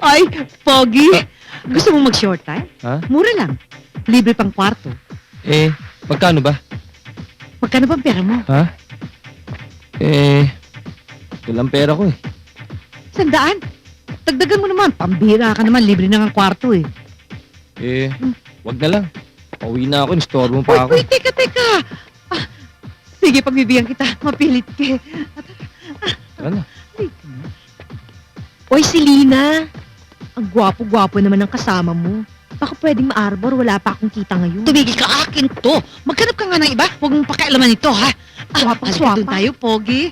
Ay, Pogi! Gusto mo mag-short time? Ha? Mura lang. Libre pang kwarto. Magkano ba? Magkano bang pera mo? Ha? Walang pera ko eh. 100? Dagdagan mo naman. Pambira ka naman. Libre na ang kwarto eh. Wag na lang. Pauwi na ako, nistorbo mo Uy, pa ako. uy, teka. Ah, sige, pagbibigyan kita. Mapilit ka. Ano? Oy, si Lina! Ang gwapo-gwapo naman ng kasama mo. Baka pwedeng ma-arbor, wala pa akong kita ngayon. Tumigil ka, akin to. Maghanap ka nga ng iba. Huwag mong pakialaman ito, ha? Swapa. Doon tayo, Pogi.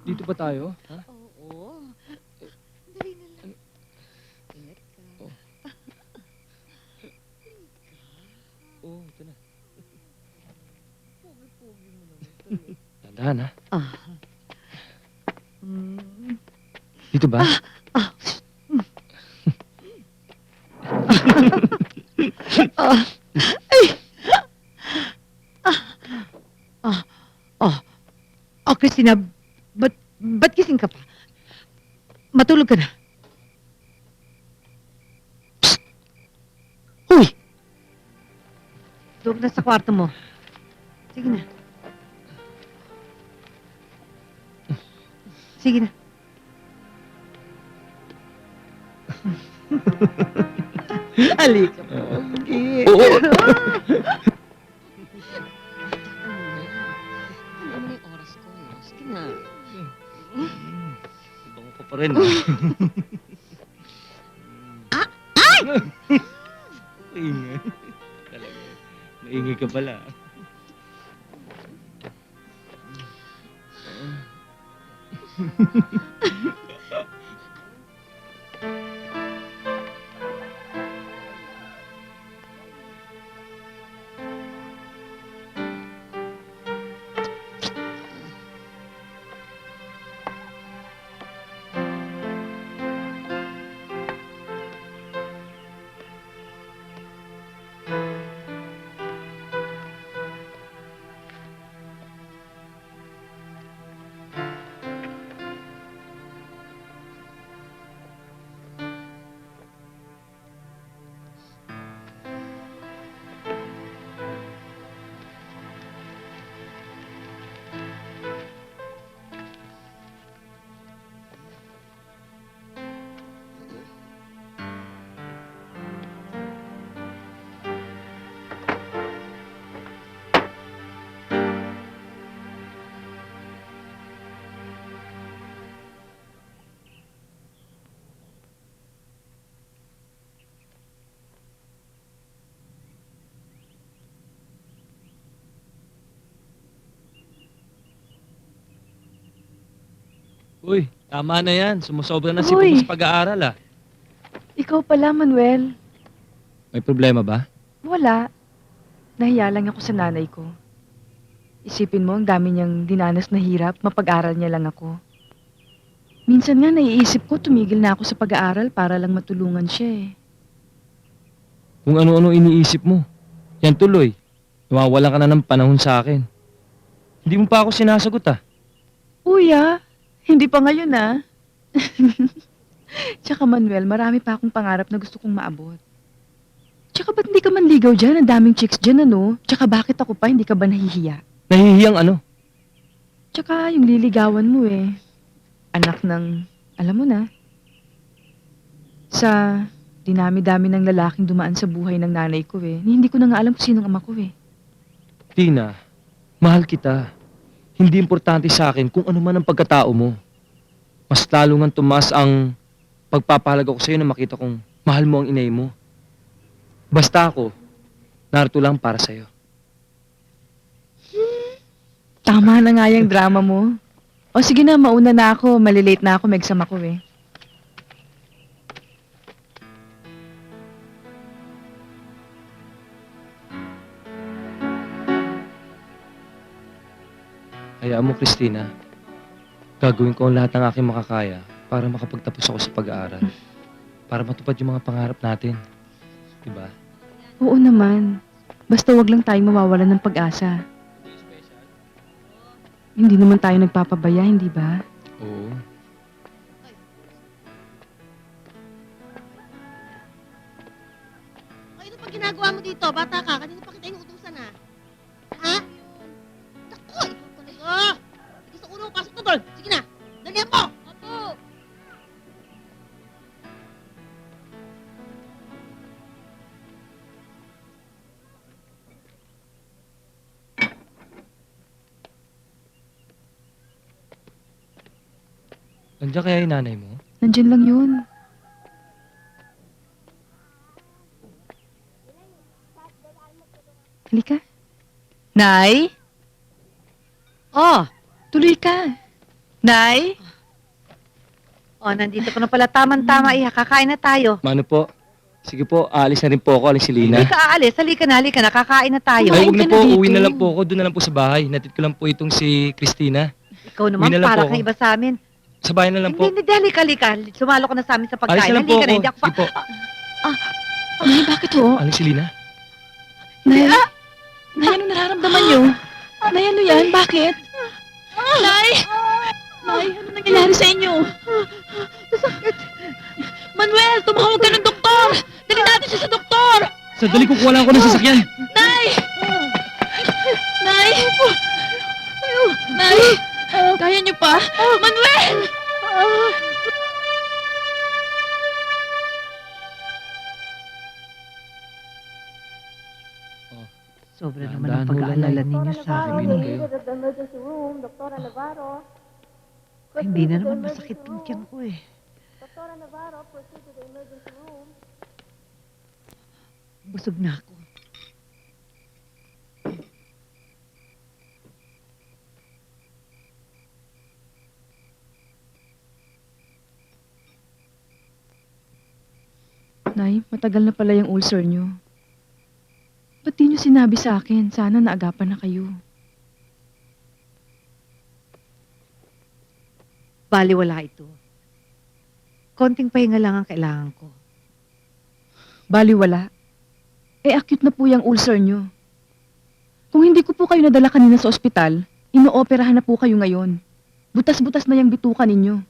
Dito ba tayo? Ha? Oo. Dali na lang. Ingat ka. Ito na. Tandaan ha? Dito ba? Oh, Christina, ba't gising ka pa? Matulog ka na. Psst! Huy! Tulog na sa kwarto mo. Sige na. Sige na. Halika, Pogi. Oo! Ano mo yung oras ko? Sige na. Bango ka pa rin. Ay! Maingay. Talaga. Maingay ka pala. Uy, tama na yan. Sumusobra na si Uy. Puma sa pag-aaral ah. Ikaw pala, Manuel. May problema ba? Wala. Nahiya lang ako sa nanay ko. Isipin mo, ang dami niyang dinanas na hirap, mapag-aral niya lang ako. Minsan nga naiisip ko, tumigil na ako sa pag-aaral para lang matulungan siya eh. Kung ano-ano iniisip mo. Yan tuloy. Nawawalan ka na ng panahon sa akin. Hindi mo pa ako sinasagot ah. Uy hindi pa ngayon ah. Tsaka Manuel, marami pa akong pangarap na gusto kong maabot. Tsaka ba't hindi ka manligaw dyan? Ang daming chicks dyan ano? Tsaka bakit ako pa? Hindi ka ba nahihiya? Nahihiyang ano? Tsaka yung liligawan mo eh. Anak ng, alam mo na. Sa dinami-dami ng lalaking dumaan sa buhay ng nanay ko eh. Hindi ko na nga alam kung sinong ama ko eh. Tina, mahal kita. Hindi importante sa akin kung ano man ang pagkatao mo. Mas lalo nga tumaas ang pagpapahalaga ko sa'yo na makita kong mahal mo ang inay mo. Basta ako, narito lang para sa'yo. Tama na nga yung drama mo. O sige na, mauna na ako. Malilate na ako, may exam ako eh. Hayaan mo, Christina. Gagawin ko ang lahat ng aking makakaya para makapagtapos ako sa pag-aaral. Para matupad yung mga pangarap natin. Diba? Oo naman. Basta wag lang tayong mawawalan ng pag-asa. Hindi naman tayo nagpapabaya, hindi ba? Oo. Ay, ano pa ginagawa mo dito? Bata ka, kanina pa kita inuutusan ha? Ha? Naku, ikaw talaga! Sige sa ulo, pasok na doon! Sige na! Dalihan mo! Opo! Nandiyan kaya yung nanay mo? Nandyan lang yun. Halika. Nay? Oh, Tuloy ka. Nay? Oh, nandito ko na pala. Tama-tama, iha. Kakain na tayo. Mano po? Sige po, aalis na rin po ako, aling si Lina. Hindi ka aalis. Halika na. Kakain na tayo. Ay, Kumain huwag ka na na po, dito. uwi na lang po ako. Doon na lang po sa bahay. Natid ko lang po itong si Christina. Ikaw naman, Uwi na lang para po kang ako. iba sa amin. Sa bahay na lang po. Hindi, halika. Sumalo ka na sa amin sa Alis pagkain. na lang po Halika ako. na, hindi ako pa... Sige po. Nay, bakit ho? Aling si Lina? Nay, Nay, ano nararamdaman niyo? Nay, ano yan? Bakit? Nay! Nay, ano nangyayari sa inyo? Sakit. Manuel, tumawag ka ng doktor! Dali natin siya sa doktor! Sandali, kukuha lang ako ng sasakyan. Nay! Nay! Nay! Kaya niyo pa? Manuel! Sobra naman Dahan-dahan ang ho lang, pag-aalala Nay. ninyo sa akin. Sabihin eh. kayo. Hindi na naman masakit yung tiyan ko eh. Busog na ako. Nay, matagal na pala yung ulcer niyo. Ba't di niyo sinabi sa akin? Sana naagapan na kayo. Baliwala ito. Konting pahinga lang ang kailangan ko. Baliwala. Eh, acute na po yung ulcer niyo. Kung hindi ko po kayo nadala kanina sa ospital, inooperahan na po kayo ngayon. Butas-butas na yung bituka ninyo.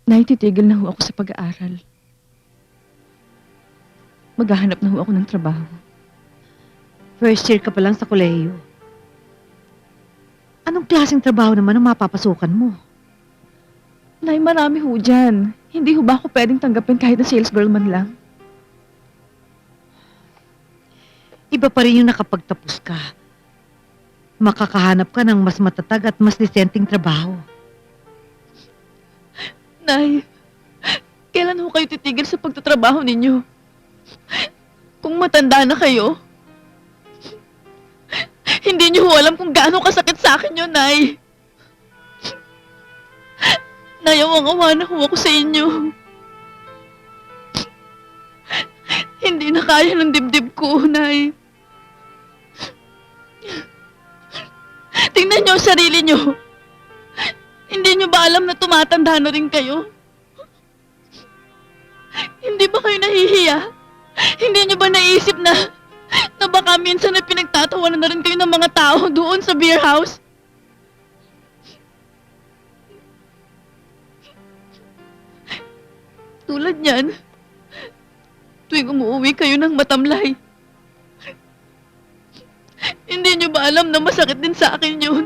Nay, titigil na ho ako sa pag-aaral. Maghahanap na ho ako ng trabaho. First year ka pa lang sa kolehiyo. Anong klaseng trabaho naman ang mapapasukan mo? Nay, marami ho dyan. Hindi ho ba ako pwedeng tanggapin kahit na sales girl man lang? Iba pa rin yung nakapagtapos ka. Makakahanap ka ng mas matatag at mas disenteng trabaho. Nay, kailan ho kayo titigil sa pagtatrabaho ninyo? Kung matanda na kayo, hindi niyo ho alam kung gaano kasakit sa akin yun, Nay. Nayawang-awa na ho ako sa inyo. Hindi na kaya ng dibdib ko, Nay. Tingnan niyo ang sarili niyo. Hindi niyo ba alam na tumatanda na rin kayo? Hindi ba kayo nahihiya? Hindi niyo ba naisip na baka minsan na pinagtatawanan na rin kayo ng mga tao doon sa beer house? Tulad niyan, tuwing umuwi kayo ng matamlay. Hindi niyo ba alam na masakit din sa akin yun?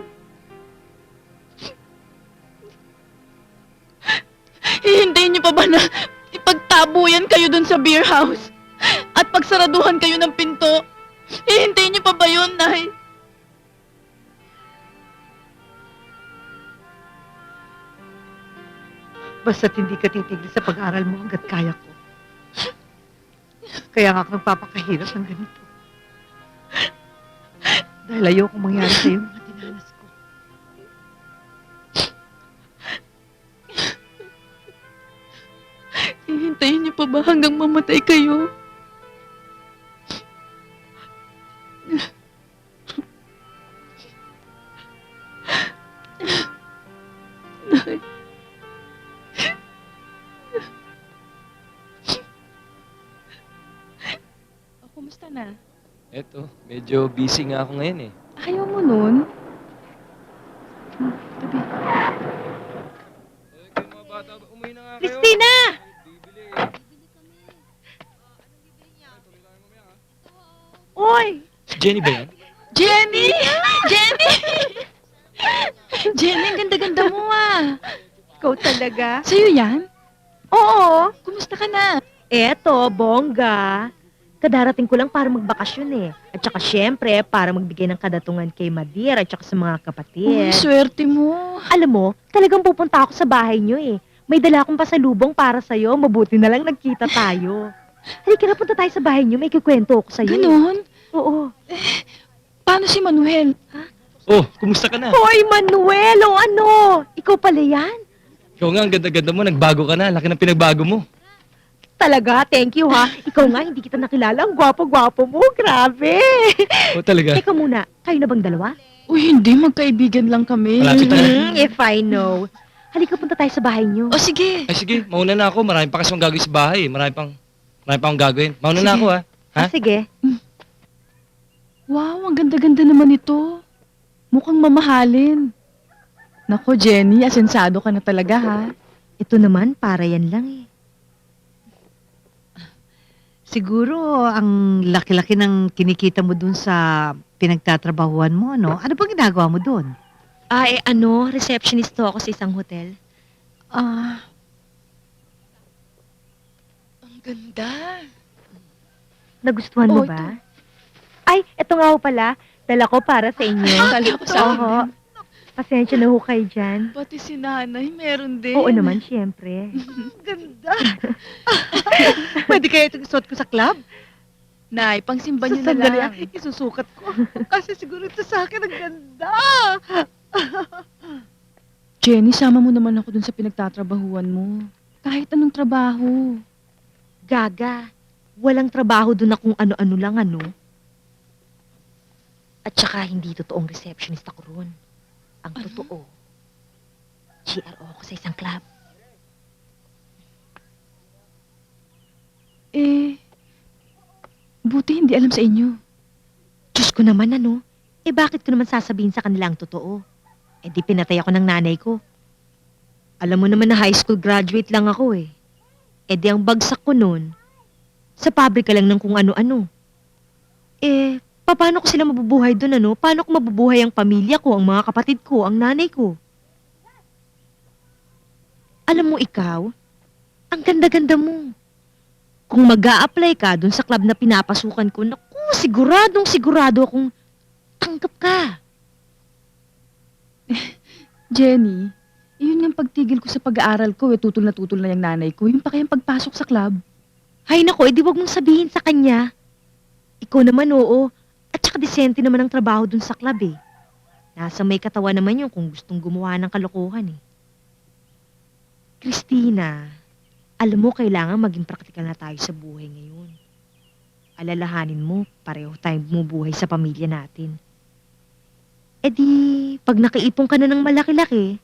Hihintayin niyo pa ba na ipagtabuyan kayo dun sa beer house? At pagsaraduhan kayo ng pinto? Hihintayin niyo pa ba yun, Nay? Basta't hindi ka titigil sa pag-aaral mo hanggat kaya ko. Kaya nga ako nagpapakahirap ng ganito. Dahil ayokong mangyari sa'yo yung mga tinanas ko. Hihintayin niyo pa ba hanggang mamatay kayo? O, kumusta na? Eto, medyo busy nga ako ngayon eh. Ayaw mo nun? Tabi. Mga bata, umuwi na nga Christina! Oy! Si Jenny ba yan? Jenny! Jenny! Jenny, ang ganda-ganda mo Ikaw talaga? Sa'yo yan? Oo. Kumusta ka na? Eto, bongga. Kadarating ko lang para magbakasyon eh. At saka syempre, para magbigay ng kadatungan kay Madir at saka sa mga Uy, kapatid. swerte mo. Alam mo, talagang pupunta ako sa bahay niyo eh. May dala akong pasalubong para sa'yo. Mabuti na lang nagkita tayo. Halika na, punta tayo sa bahay niyo. May kikwento ako sa'yo. Ganon? Oo. Paano si Manuel? Oh, kumusta ka na? Hoy, Manuel! O ano? Ikaw pala yan? Ikaw nga, ang ganda-ganda mo, nagbago ka na. Laki ng pinagbago mo. Talaga, thank you ha. Ikaw nga, hindi kita nakilala. Ang gwapo-gwapo mo. Grabe. Oh, talaga? Teka muna, kayo na bang dalawa? Uy, hindi. Magkaibigan lang kami. Malapit na. If I know. Halika, punta tayo sa bahay niyo. O, sige. Ay sige, mauna na ako. Marami pa kasi akong gagawin sa bahay. Marami pa akong gagawin. Mauna na Sige. ako ha. Ha? Sige. Wow, ang ganda-ganda naman ito. Mukhang mamahalin. Nako, Jenny, asensado ka na talaga, ha? Ito naman, para yan lang eh. Siguro, ang laki-laki ng kinikita mo dun sa pinagtatrabahuan mo, no? Ano bang ginagawa mo dun? Receptionist to ako sa isang hotel. Ah. Ang ganda. Nagustuhan mo Oh, ba? Ay, eto nga ho pala. Dala ko para sa inyo. Kala ko sa Oo. akin. Pasensya na ho kayo dyan. Pati si nanay, meron din. Oo naman, siyempre. Ganda! Pwede kaya itong isuot ko sa club? Nay, pangsimba niyo na Sandali, lang. isusukat ko. Kasi siguro ito sa akin ang ganda! Jenny, sama mo naman ako dun sa pinagtatrabahuan mo. Kahit anong trabaho. Gaga. Walang trabaho doon na kung ano-ano lang, ano? At saka hindi totoong receptionist ako roon. Ang totoo, GRO ako sa isang club. Buti hindi alam sa inyo. Diyos ko naman, ano? Bakit ko naman sasabihin sa kanila ang totoo? Di pinatay ako ng nanay ko. Alam mo naman na high school graduate lang ako eh. Di ang bagsak ko noon, sa pabrika lang ng kung ano-ano. Paano ko sila mabubuhay doon, ano? Paano ko mabubuhay ang pamilya ko, ang mga kapatid ko, ang nanay ko? Alam mo ikaw, ang ganda-ganda mo. Kung mag-a-apply ka doon sa club na pinapasukan ko, naku, sigurado akong tanggap ka. Jenny, yun yung pagtigil ko sa pag-aaral ko, tutol na yung nanay ko. Yung pa kayang pagpasok sa club. Hay nako, di wag mong sabihin sa kanya. Ikaw naman, oo. At saka disente naman ang trabaho dun sa club eh. Nasa may katawan naman yun kung gustong gumawa ng kalokohan eh. Christina, alam mo kailangan maging praktikal na tayo sa buhay ngayon. Alalahanin mo, pareho tayong bumubuhay sa pamilya natin. Pag nakaipon ka na ng malaki-laki,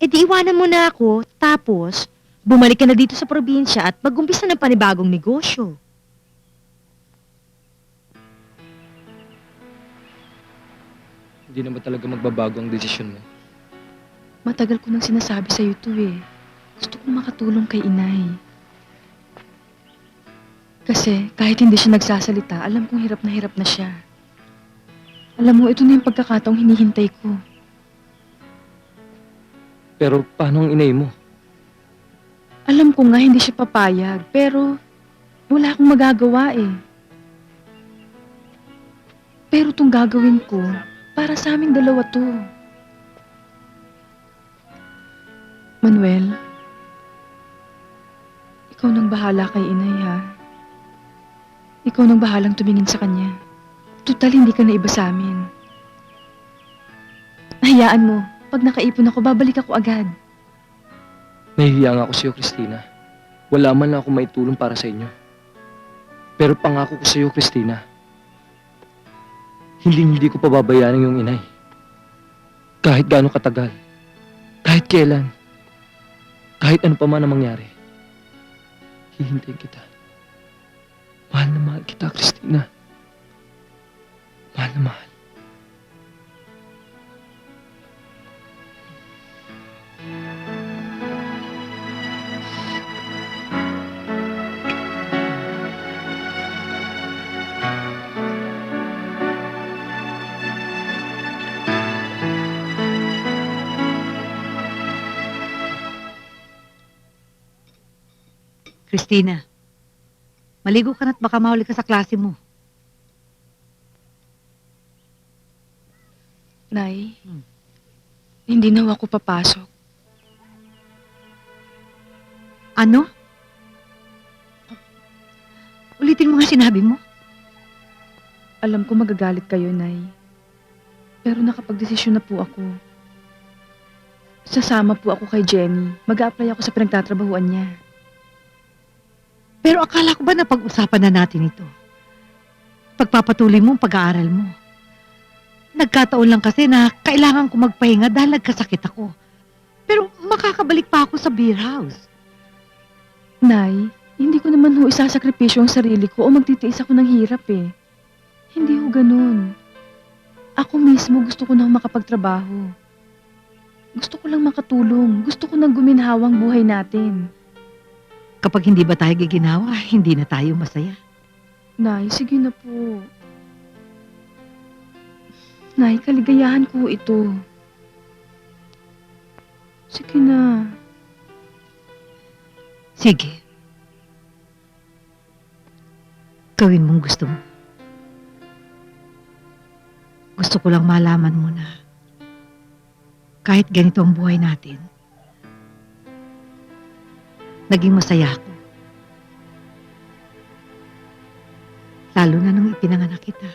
iwanan mo na ako, tapos bumalik ka na dito sa probinsya at mag-umpisa ng panibagong negosyo. Hindi naman talaga magbabago ang desisyon mo. Matagal ko nang sinasabi sa'yo to eh. Gusto kong makatulong kay inay. Kasi kahit hindi siya nagsasalita, alam kong hirap na siya. Alam mo, ito na yung pagkakataong hinihintay ko. Pero paano ang inay mo? Alam ko nga hindi siya papayag, pero wala akong magagawa eh. Pero itong gagawin ko, para sa aming dalawa to. Manuel, ikaw nang bahala kay inay ha. Ikaw nang bahalang tumingin sa kanya. Tutal, hindi ka na iba sa amin. Hayaan mo, pag nakaipon ako, babalik ako agad. Nahihiya nga ako sa'yo, Christina. Wala man lang ako maitulong para sa inyo. Pero pangako ko sa'yo, Christina, hindi ko pababayaan yung inay. Kahit gaano katagal, kahit kailan, kahit ano pa man ang mangyari, hihintayin kita. Mahal na mahal kita, Christina. Mahal na mahal. Christina, maligo ka na't baka mahuli ka sa klase mo. Nay, Hmm. hindi na ako papasok. Ano? Ulitin mo nga sinabi mo. Alam ko magagalit kayo, Nay. Pero nakapagdesisyon na po ako. Sasama po ako kay Jenny. Mag-a-apply ako sa pinagtatrabahuan niya. Pero akala ko ba na pag-usapan na natin ito? Pagpapatuloy mo ang pag-aaral mo. Nagkataon lang kasi na kailangan ko magpahinga dahil nagkasakit ako. Pero makakabalik pa ako sa beer house. Nay, hindi ko naman ho isasakripisyo ang sarili ko o magtitiis ako ng hirap eh. Hindi ho ganun. Ako mismo gusto ko nang makapagtrabaho. Gusto ko lang makatulong. Gusto ko nang guminhawang buhay natin. Kapag hindi ba tayo giginawa, hindi na tayo masaya. Nay, sige na po. Nay, kaligayahan ko ito. Sige na. Sige. Gawin mong gusto mo. Gusto ko lang malaman mo na kahit ganito ang buhay natin, naging masaya ako. Lalo na nung ipinanganak kita.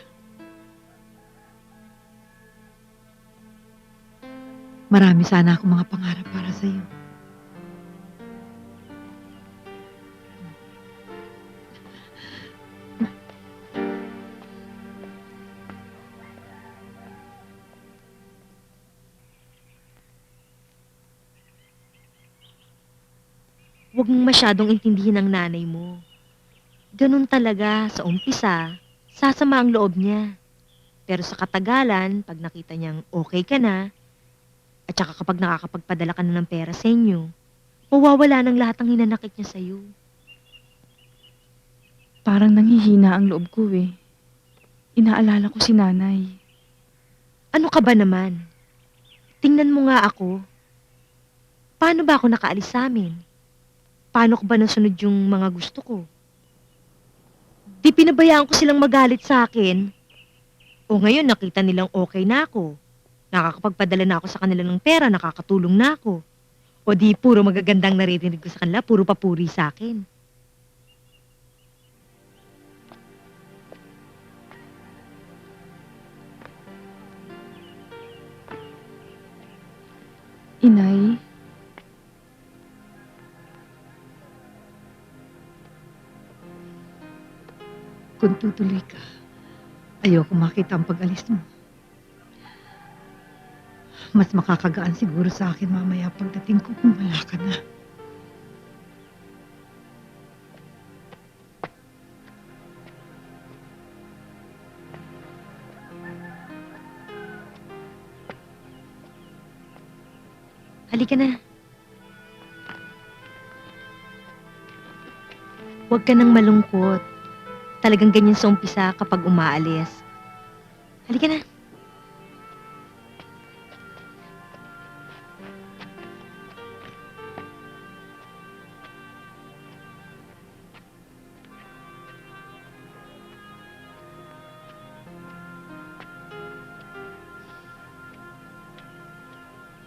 Marami sana akong mga pangarap para sa'yo. Huwag mong masyadong intindihin ang nanay mo. Ganun talaga, sa umpisa, sasama ang loob niya. Pero sa katagalan, pag nakita niyang okay ka na, at saka kapag nakakapagpadala ka na ng pera sa inyo, mawawala ng lahat ng hinanakit niya sa'yo. Parang nanghihina ang loob ko eh. Inaalala ko si nanay. Ano ka ba naman? Tingnan mo nga ako. Paano ba ako nakaalis sa amin? Paano ko ba nasunod yung mga gusto ko? Di pinabayaan ko silang magalit sa akin. O ngayon nakita nilang okay na ako. Nakakapagpadala na ako sa kanila ng pera, nakakatulong na ako. O di puro magagandang naririnig ko sa kanila, puro papuri sa akin. Inay, Kung tutuloy ka, ayoko makita ang pag-alis mo. Mas makakagaan siguro sa akin mamaya pagdating ko kung wala ka na. Halika na. Huwag ka nang malungkot. Talagang ganyan sa umpisa kapag umaalis. Halika na.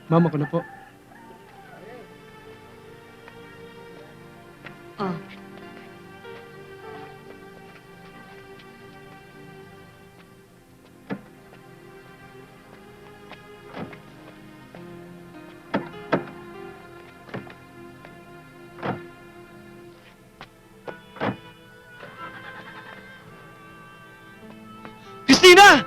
Mama ko na po. Oh. Christina!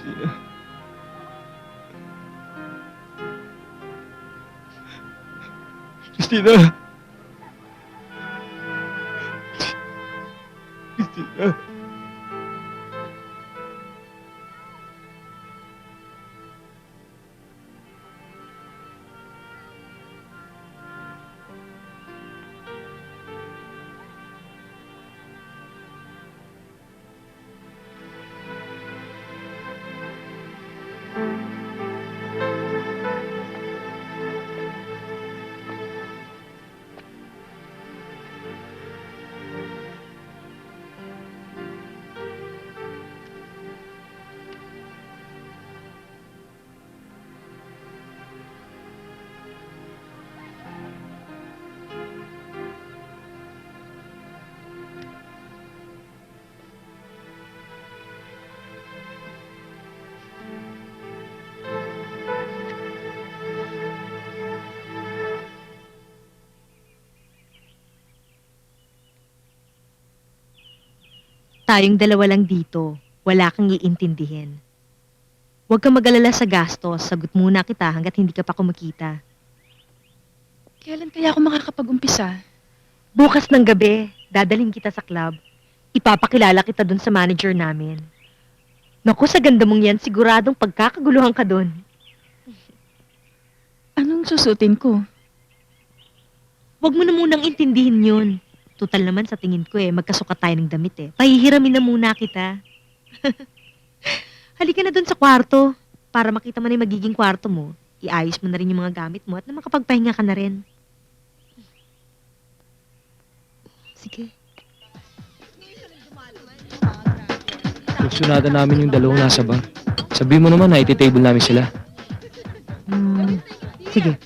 Christina. Christina! Christina! Tayong dalawa lang dito. Wala kang iintindihin. Huwag kang mag-alala sa gastos. Sagot muna kita hanggat hindi ka pa kumikita. Kailan kaya ako makakapag-umpisa? Bukas ng gabi, dadalhin kita sa club. Ipapakilala kita dun sa manager namin. Naku, sa ganda mong yan, siguradong pagkakaguluhan ka dun. Anong susutin ko? Huwag mo na munang intindihin yun. Tutal naman sa tingin ko magkasukat tayo ng damit Pahihiramin na muna kita. Halika na dun sa kwarto para makita mo na yung magiging kwarto mo. Iayos mo na rin yung mga gamit mo at na makapagpahinga ka na rin. Sige. Kursunada namin yung dalawang nasa bar. Sabi mo naman na iti-table namin sila. Sige,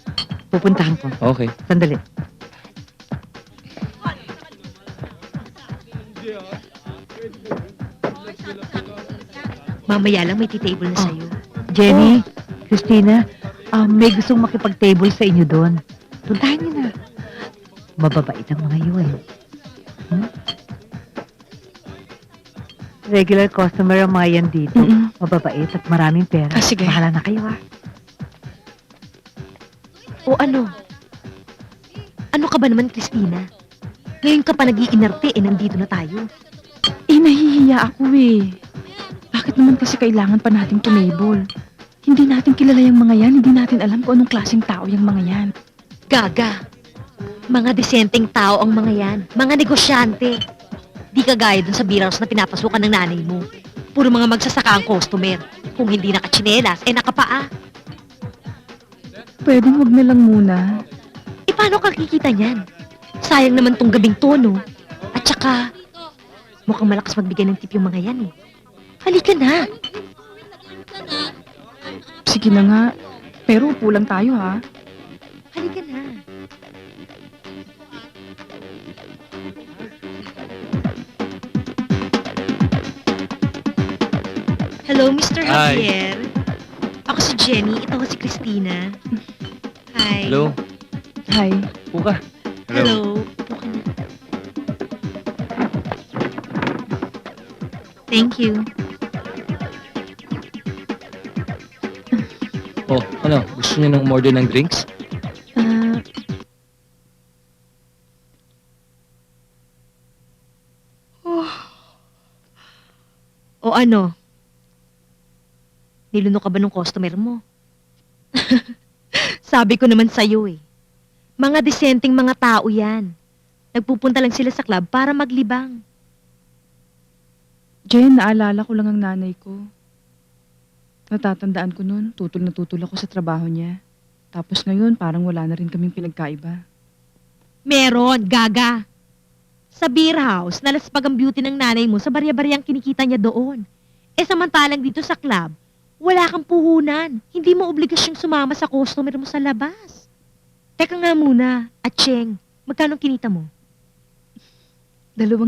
pupuntahan ko. Okay. Sandali. Mamaya lang may titable na sa'yo. Jenny, Christina, may gustong makipag-table sa inyo doon. Puntahan niyo na. Mababait ang mga yun. Regular customer ang mga yan dito. Mm-mm. Mababait at maraming pera. Sige. Bahala na kayo, ha? O ano? Ano ka ba naman, Christina? Ngayon ka pa nag-iinarte, nandito na tayo. Nahihiya ako Bakit naman kasi kailangan pa nating tumable? Hindi natin kilala yung mga yan, hindi natin alam kung anong klaseng tao yung mga yan. Gaga. Mga desenteng tao ang mga yan. Mga negosyante. Di kagaya dun sa beer house na pinapasukan ng nanay mo. Puro mga magsasaka ang customer. Kung hindi nakatsinelas, nakapaa. Pwedeng wag na lang muna. Paano ka kikita niyan? Sayang naman tong gabing tono. At saka, mukhang malakas magbigay ng tip yung mga yan Halika na. Sige na nga, pero upo lang tayo ha. Halika na. Hello, Mr. Hi. Javier. Ako si Jenny. Ito si Christina. Hi. Hello? Hi. Puka. Hello. Upo ka na. Thank you. Oh, ano? Gusto niyo nang umorder ng drinks? Ah, O ano? Niluno ka ba ng customer mo? Sabi ko naman sa'yo Mga desenteng mga tao yan. Nagpupunta lang sila sa club para maglibang. Jen, naalala ko lang ang nanay ko. Natatandaan ko noon, tutol na tutol ako sa trabaho niya. Tapos ngayon, parang wala na rin kaming pinagkaiba. Meron, gaga. Sa beer house, nalaspag ang beauty ng nanay mo sa barya-baryang kinikita niya doon. Samantalang dito sa club, wala kang puhunan. Hindi mo obligasyong sumama sa customer mo sa labas. Teka nga muna, Atcheng, magkano kinita mo? 2,000.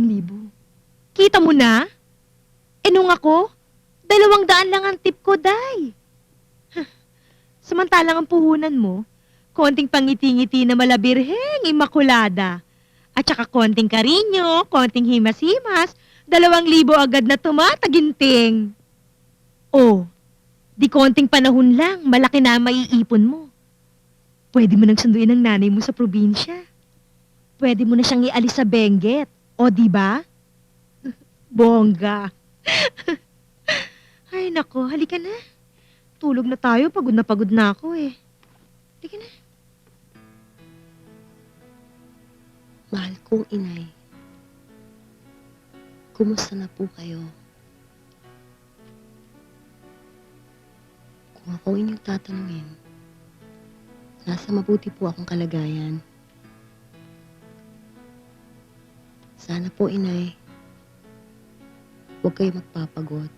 Kita mo na? Nung ako, 200 lang ang tip ko, day. Samantalang ang puhunan mo, konting pangiti-ngiti na malabirheng imakulada. At saka konting karinyo, konting himas-himas, 2,000 agad na tumataginting. Oh, Di konting panahon lang, malaki na ang maiipon mo. Pwede mo nang sunduin ang nanay mo sa probinsya. Pwede mo na siyang ialis sa Benguet. O, di ba? Bongga. Ay, nako, halika na. Tulog na tayo, pagod na ako eh. Halika na. Mahal kong inay, kumusta na po kayo? Kung ako inyong tatanungin, nasa mabuti po akong kalagayan. Sana po, inay, huwag kayo magpapagod.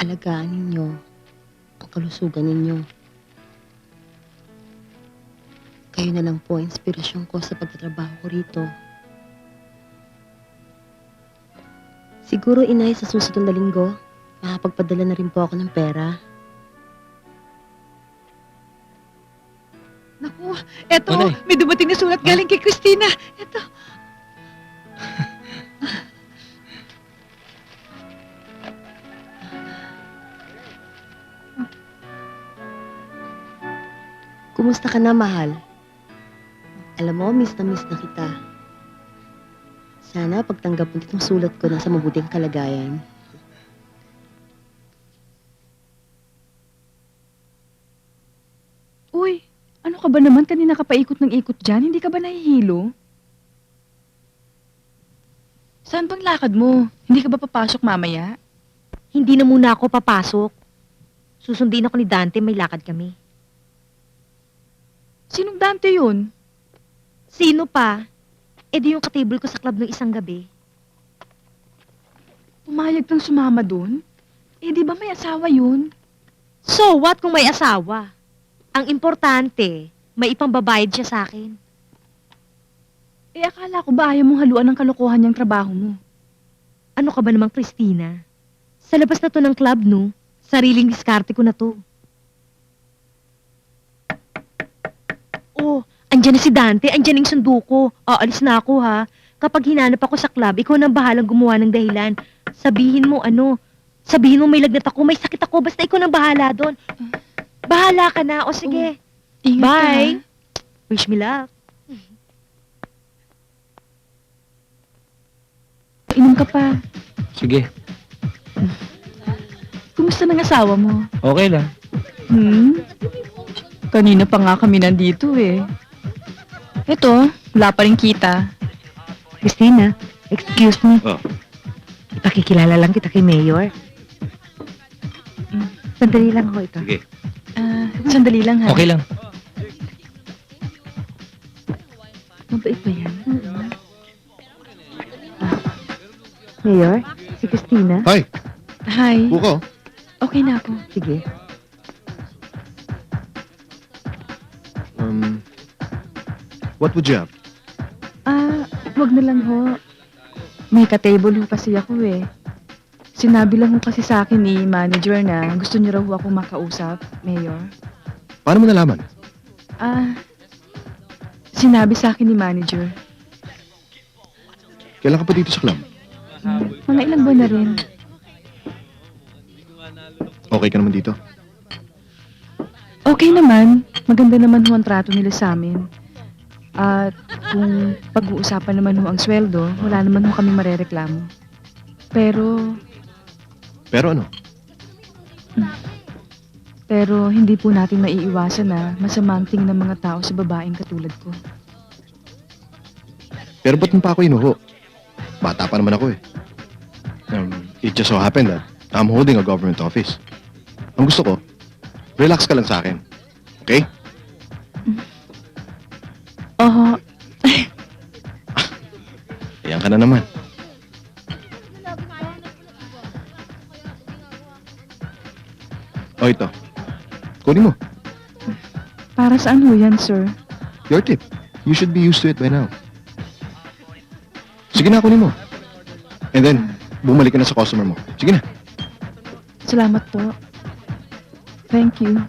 Alagaan ninyo ang kalusugan ninyo. Kayo na lang po ang inspirasyon ko sa pagtatrabaho ko rito. Siguro, inay, sa susunod na linggo, makapagpadala na rin po ako ng pera. Naku, eto, Nanay. may dumating na sulat galing kay Christina. Eto. Kumusta ka na, mahal? Alam mo, miss na kita. Sana pagtanggap mo itong sulat ko nasa mabuting kalagayan. Uy, ano ka ba naman? Kanina ka pa ikot ng ikot dyan. Hindi ka ba nahihilo? Saan bang lakad mo? Hindi ka ba papasok mamaya? Hindi na muna ako papasok. Susundin ako ni Dante, may lakad kami. Sinong Dante yun? Sino pa? Eh di yung katable ko sa club ng isang gabi. Pumayag kang sumama dun? Eh, di ba may asawa yun? So what kung may asawa? Ang importante, may ipambabayad siya sa akin. Eh, akala ko ba ayaw mong haluan ng kalokohan niyang trabaho mo? Ano ka ba namang, Christina? Sa labas na to ng club, no? Sariling diskarte ko na to. Oh, andyan na si Dante, andyan yung sundo ko. Aalis na ako, ha? Kapag hinanap ako sa club, ikaw nang bahalang gumawa ng dahilan. Sabihin mo may lagnat ako, may sakit ako, basta ikaw nang bahala doon. Bahala ka na, o sige. Ingat Bye. ka, ha? Wish me luck. Inom ka pa. Sige, Kumusta ng asawa mo? okay lang. Kanina pa nga kami nandito eh. Eto, wala pa rin kita. Christina, excuse me. Oh. Ipakikilala lang kita kay Mayor. Sandali lang ho ito. Sige, Sandali lang ha. okay lang. Mabait ba yan? Mayor, si Christina. Hi, Hi. buko. Okay na ako. Sige. What would you have? Wag na lang ho. May ka-table ho kasi ako eh. Sinabi lang ho kasi sa akin ni manager na gusto niyo raw ho ako makausap, Mayor. Paano mo nalaman? Sinabi sa akin ni manager. Kailan ka pa dito sa club? Mga ilang buwan na rin. Okay ka naman dito? Okay naman. Maganda naman ho ang trato nila sa amin. At kung pag-uusapan naman ho ang sweldo, wala naman ho kami marereklamo. Pero Pero ano? hindi po natin maiiwasan na masama ang tingin ng mga tao sa babaeng katulad ko. Pero ba't mo pa ako inuho? Bata pa naman ako eh. It just so happened that I'm holding a government office. Ang gusto ko, relax ka lang sa akin. Okay? Oho, Ayan ka na naman. O ito. Kunin mo. para saan ho yan, sir? Your tip. You should be used to it by now. Sige na, kunin mo. And then, bumalik ka na sa customer mo. Sige na. Salamat po. Thank you.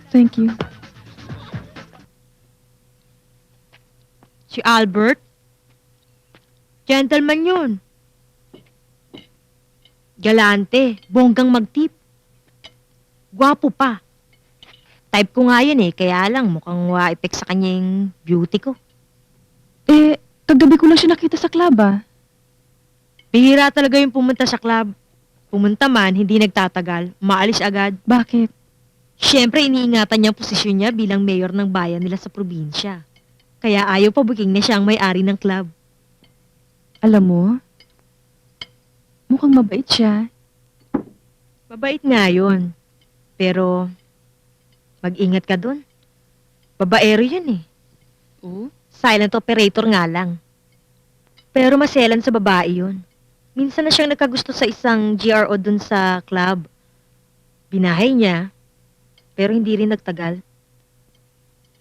Thank you. Si Albert? Gentleman yun. Galante, bonggang magtip. Gwapo pa. Type ko nga yun eh, kaya lang mukhang wa-effect sa kanya yung beauty ko. Eh, kagabi ko lang siya nakita sa club ah. Bihira talaga yung pumunta sa club. Pumunta man, hindi nagtatagal, maalis agad. Bakit? Siyempre, iniingatan niya ang posisyon niya bilang mayor ng bayan nila sa probinsya. Kaya ayaw pa booking na siya ang may-ari ng club. Alam mo, mukhang mabait siya. Mabait nga yun. Pero, mag-ingat ka dun. Babaero yun eh. Oo? Silent operator nga lang. Pero maselan sa babae yun. Minsan na siyang nagkagusto sa isang GRO dun sa club. Binahay niya, pero hindi rin nagtagal.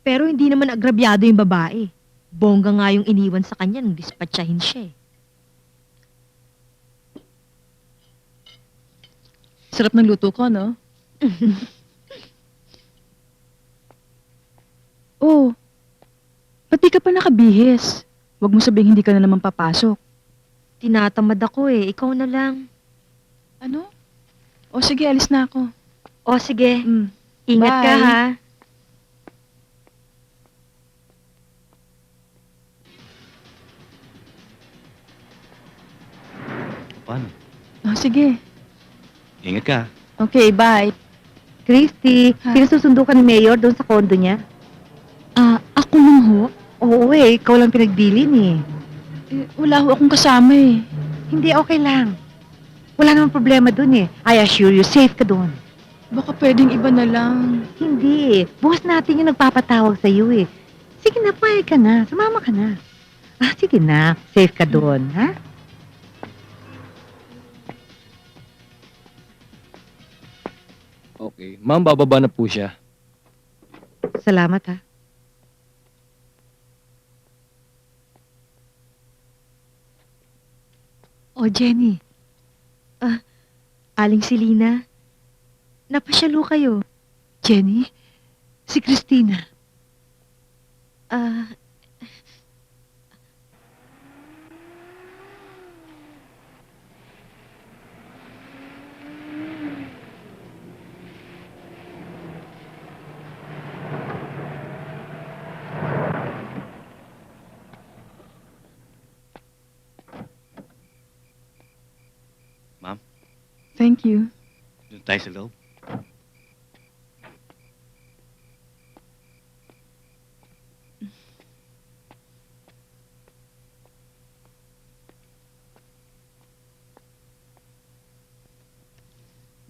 Pero hindi naman agrabyado yung babae. Bongga nga yung iniwan sa kanya nung dispatchahin siya eh. Sarap ng luto ko, no? Oh, pati ka pa nakabihis. Huwag mo sabihing hindi ka na naman papasok. Tinatamad ako eh. Ikaw na lang. Ano? O sige, alis na ako. O sige, Mm. ingat ka Bye. ha. Paano? Oh, sige. Ingat ka. Okay, bye. Christy, Ha? sinusundo ka ni Mayor doon sa kondo niya? Ako lang ho? Oo eh, ikaw lang pinagbilin eh. Eh, wala ho akong kasama eh. Hindi, okay lang. Wala namang problema doon eh. I assure you, safe ka doon. Baka pwedeng iba na lang. Hindi, boss natin yung nagpapatawag sa iyo eh. Sige na, payag ka na. Sumama ka na. Sige na, safe ka doon, ha? Okay. Ma'am, bababa na po siya. Salamat ha. Oh, Jenny, Aling Selina, napasyalo kayo. Jenny, si Christina. Ah, Thank you. Doon tayo sa loob.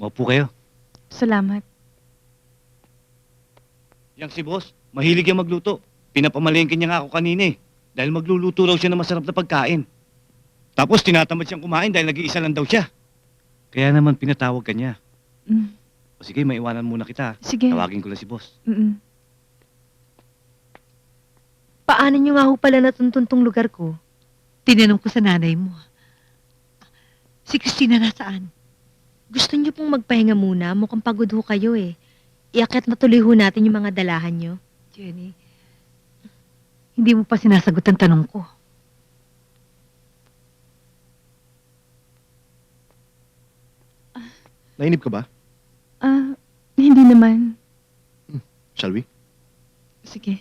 Maupo kayo. Salamat. Yang si boss, mahilig yung magluto. Pinapamalengke niya nga ako kanina eh. Dahil magluluto raw siya ng masarap na pagkain. Tapos tinatamad siyang kumain dahil nag-iisa lang daw siya. Kaya naman pinatawag ka niya. Mm. O sige, maiwanan muna kita. Sige. Tawagin ko lang si boss. Mm-mm. paano nyo nga ho pala natuntun tong lugar ko? Tinanong ko sa nanay mo. Si Christina nasaan? Gusto nyo pong magpahinga muna? Mukhang pagod ho kayo eh. Iakyat na tuloy ho natin yung mga dalahan nyo. Jenny, hindi mo pa sinasagot ang tanong ko. Nainip ka ba? Hindi naman. Shall we? Sige.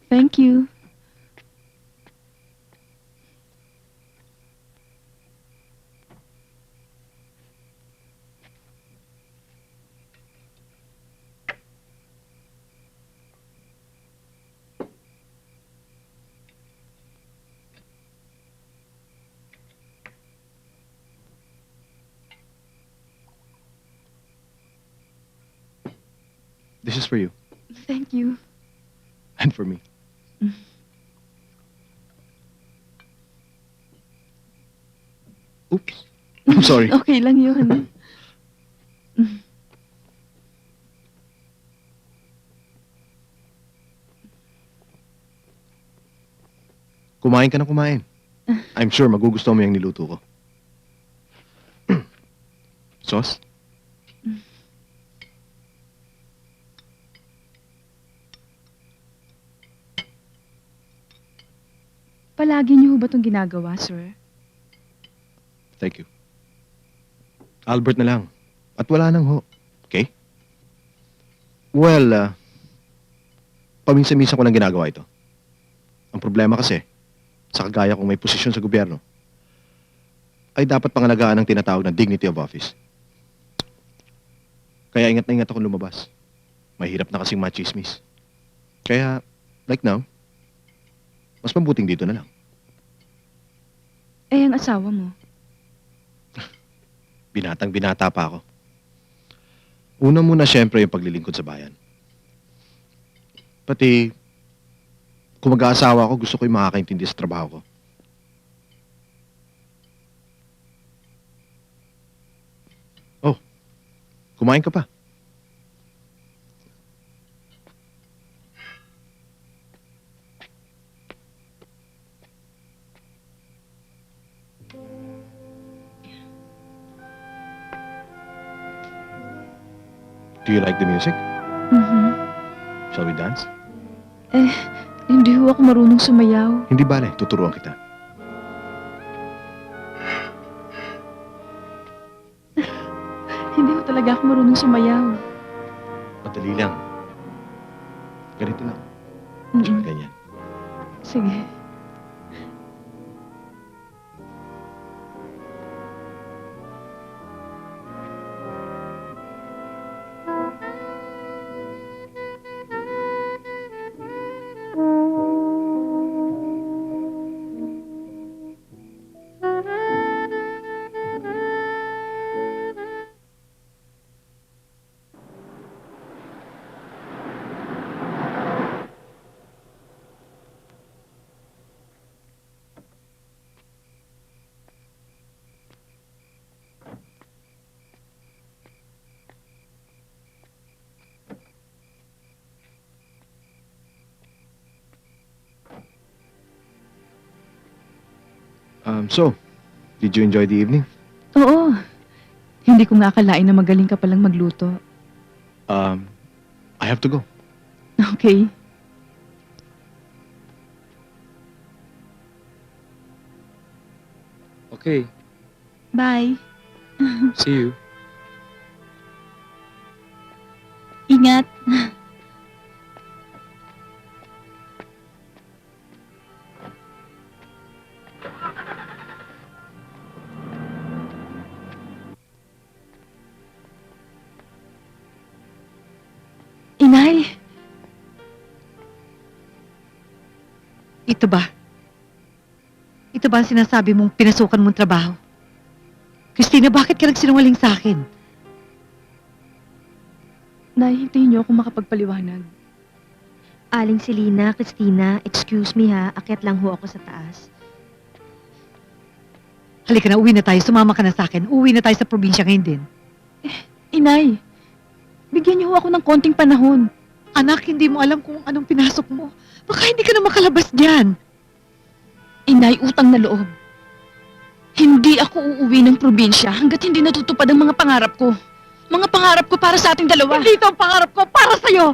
Thank you. This is for you. Thank you. And for me. Oops. I'm sorry. Okay lang yun. Kumain ka na kumain. I'm sure magugustuhan mo yung niluto ko. Sauce? Palagi niyo ho ba itong ginagawa, sir? Thank you. Albert na lang. At wala nang ho. Okay? Well, paminsan-minsan ko lang ginagawa ito. Ang problema kasi, sa kagaya kong may posisyon sa gobyerno, ay dapat pangalagaan ang tinatawag na dignity of office. Kaya ingat na ingat akong lumabas. Mahirap na kasing machismis. Kaya, like now, mas mabuting dito na lang. Eh, ang asawa mo. Binatang-binata pa ako. Una muna syempre yung paglilingkod sa bayan. Pati, kung mag-aasawa ako, gusto ko yung makakaintindi sa trabaho ko. Oh, kumain ka pa. Do you like the music? Mhm. Shall we dance? Hindi ho ako marunong sumayaw. Hindi bale, tuturuan kita. Hindi ho talaga ako marunong sumayaw. Madali lang. Ganito lang. Mm-mm. Ganyan. Sige. So, did you enjoy the evening? Oo. Hindi ko nga akalain na magaling ka palang magluto. I have to go. Okay. Okay, Bye. see you. Ingat. Inay, Ito ba? Ito ba ang sinasabi mong pinasukan mong trabaho? Christina, bakit ka nagsinungaling sa akin? nahihintayin niyo ako makapagpaliwanag. Aling Selina, Christina, excuse me ha, akyat lang ho ako sa taas. Halika na, uwi na tayo. Sumama ka na sa akin. Uwi na tayo sa probinsya ngayon din. Inay, bigyan niyo ho ako ng konting panahon. Anak, hindi mo alam kung anong pinasok mo. Baka hindi ka na makalabas diyan. Inay, utang na loob. Hindi ako uuwi ng probinsya hanggat hindi natutupad ang mga pangarap ko. Mga pangarap ko para sa ating dalawa. Hindi ito ang pangarap ko para sa'yo.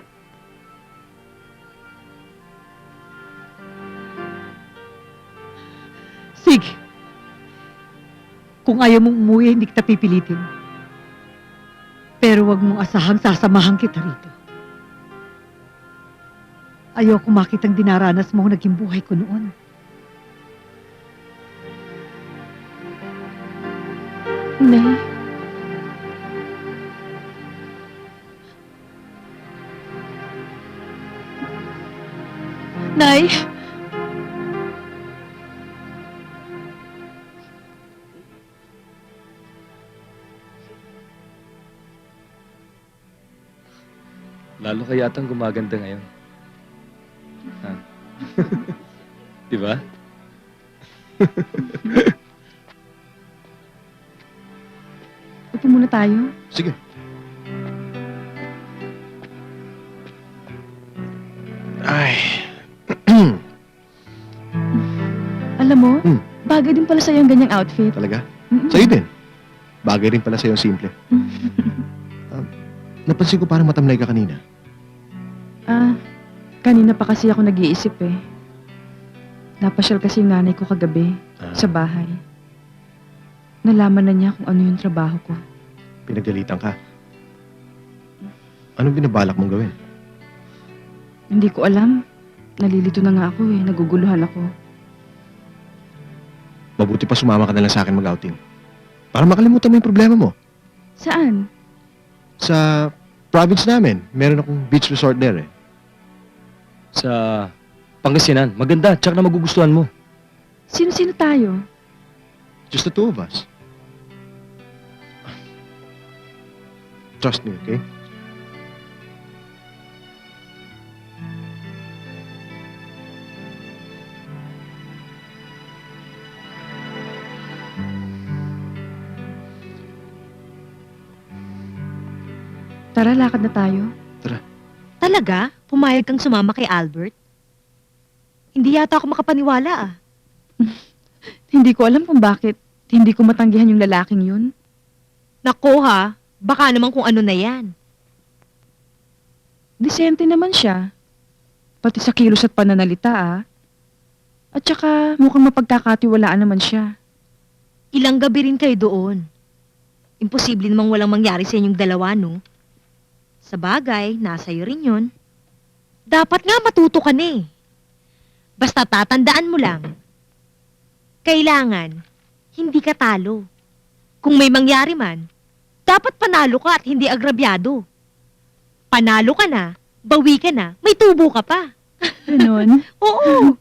Sige. Kung ayaw mong umuwi, hindi kita pipilitin. Pero wag mong asahang sasamahan kita rito. Ayoko makitang dinaranas mo ang naging buhay ko noon. Inay. Nay, Lalo ka yatang gumaganda ngayon. Ha? Di ba? upo muna tayo. Sige. Ay. Alam mo, Hmm. bagay din pala sa'yo ang ganyang outfit. Talaga? Mm-mm. Sa'yo din. Bagay rin pala sa'yo ang simple. Napansin ko parang matamlay ka kanina. Kanina pa kasi ako nag-iisip eh. Napasyal kasi yung nanay ko kagabi Ah, sa bahay. Nalaman na niya kung ano yung trabaho ko. pinagalitan ka. Anong binabalak mong gawin? Hindi ko alam. Nalilito na nga ako eh. Naguguluhan ako. Mabuti pa sumama ka na lang sa akin mag-outing. Para makalimutan mo yung problema mo. Saan? Sa province namin, meron akong beach resort there eh. Sa Pangasinan. Maganda, tsaka na magugustuhan mo. Sino-sino tayo? Just the two of us. Trust me, okay? Tara, lakad na tayo. Talaga? Pumayag kang sumama kay Albert? Hindi yata ako makapaniwala ah. Hindi ko alam kung bakit hindi ko matanggihan yung lalaking yun. Nako ha, baka naman kung ano na yan. Disente naman siya. Pati sa kilos at pananalita ah. At saka mukhang mapagkakatiwalaan naman siya. Ilang gabi rin kayo doon. Imposible namang walang mangyari sa inyong dalawa, no? Sa bagay, nasa iyo rin yun. Dapat nga matuto ka na eh. Basta tatandaan mo lang, kailangan, hindi ka talo. Kung may mangyari man, dapat panalo ka at hindi agrabyado. Panalo ka na, bawi ka na, may tubo ka pa. Ganon. Oo.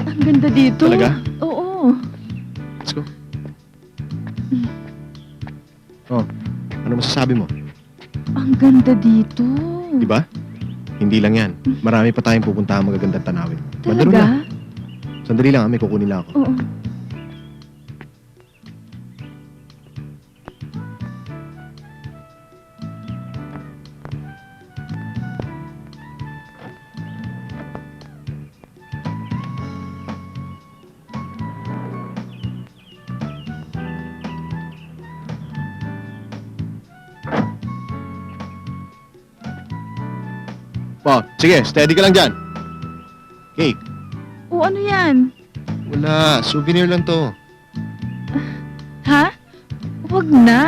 Ang ganda dito. Talaga? Oo. Let's go. Oh, ano masasabi mo? Ang ganda dito. Di ba? Hindi lang yan. Marami pa tayong pupuntahan magagandang tanawin. Madalo Talaga? na. Sandali lang, may kukunin lang ako. Oo. Oh, sige, steady ka lang dyan. Okay, O ano yan? Wala, souvenir lang to. Ha? Huwag na.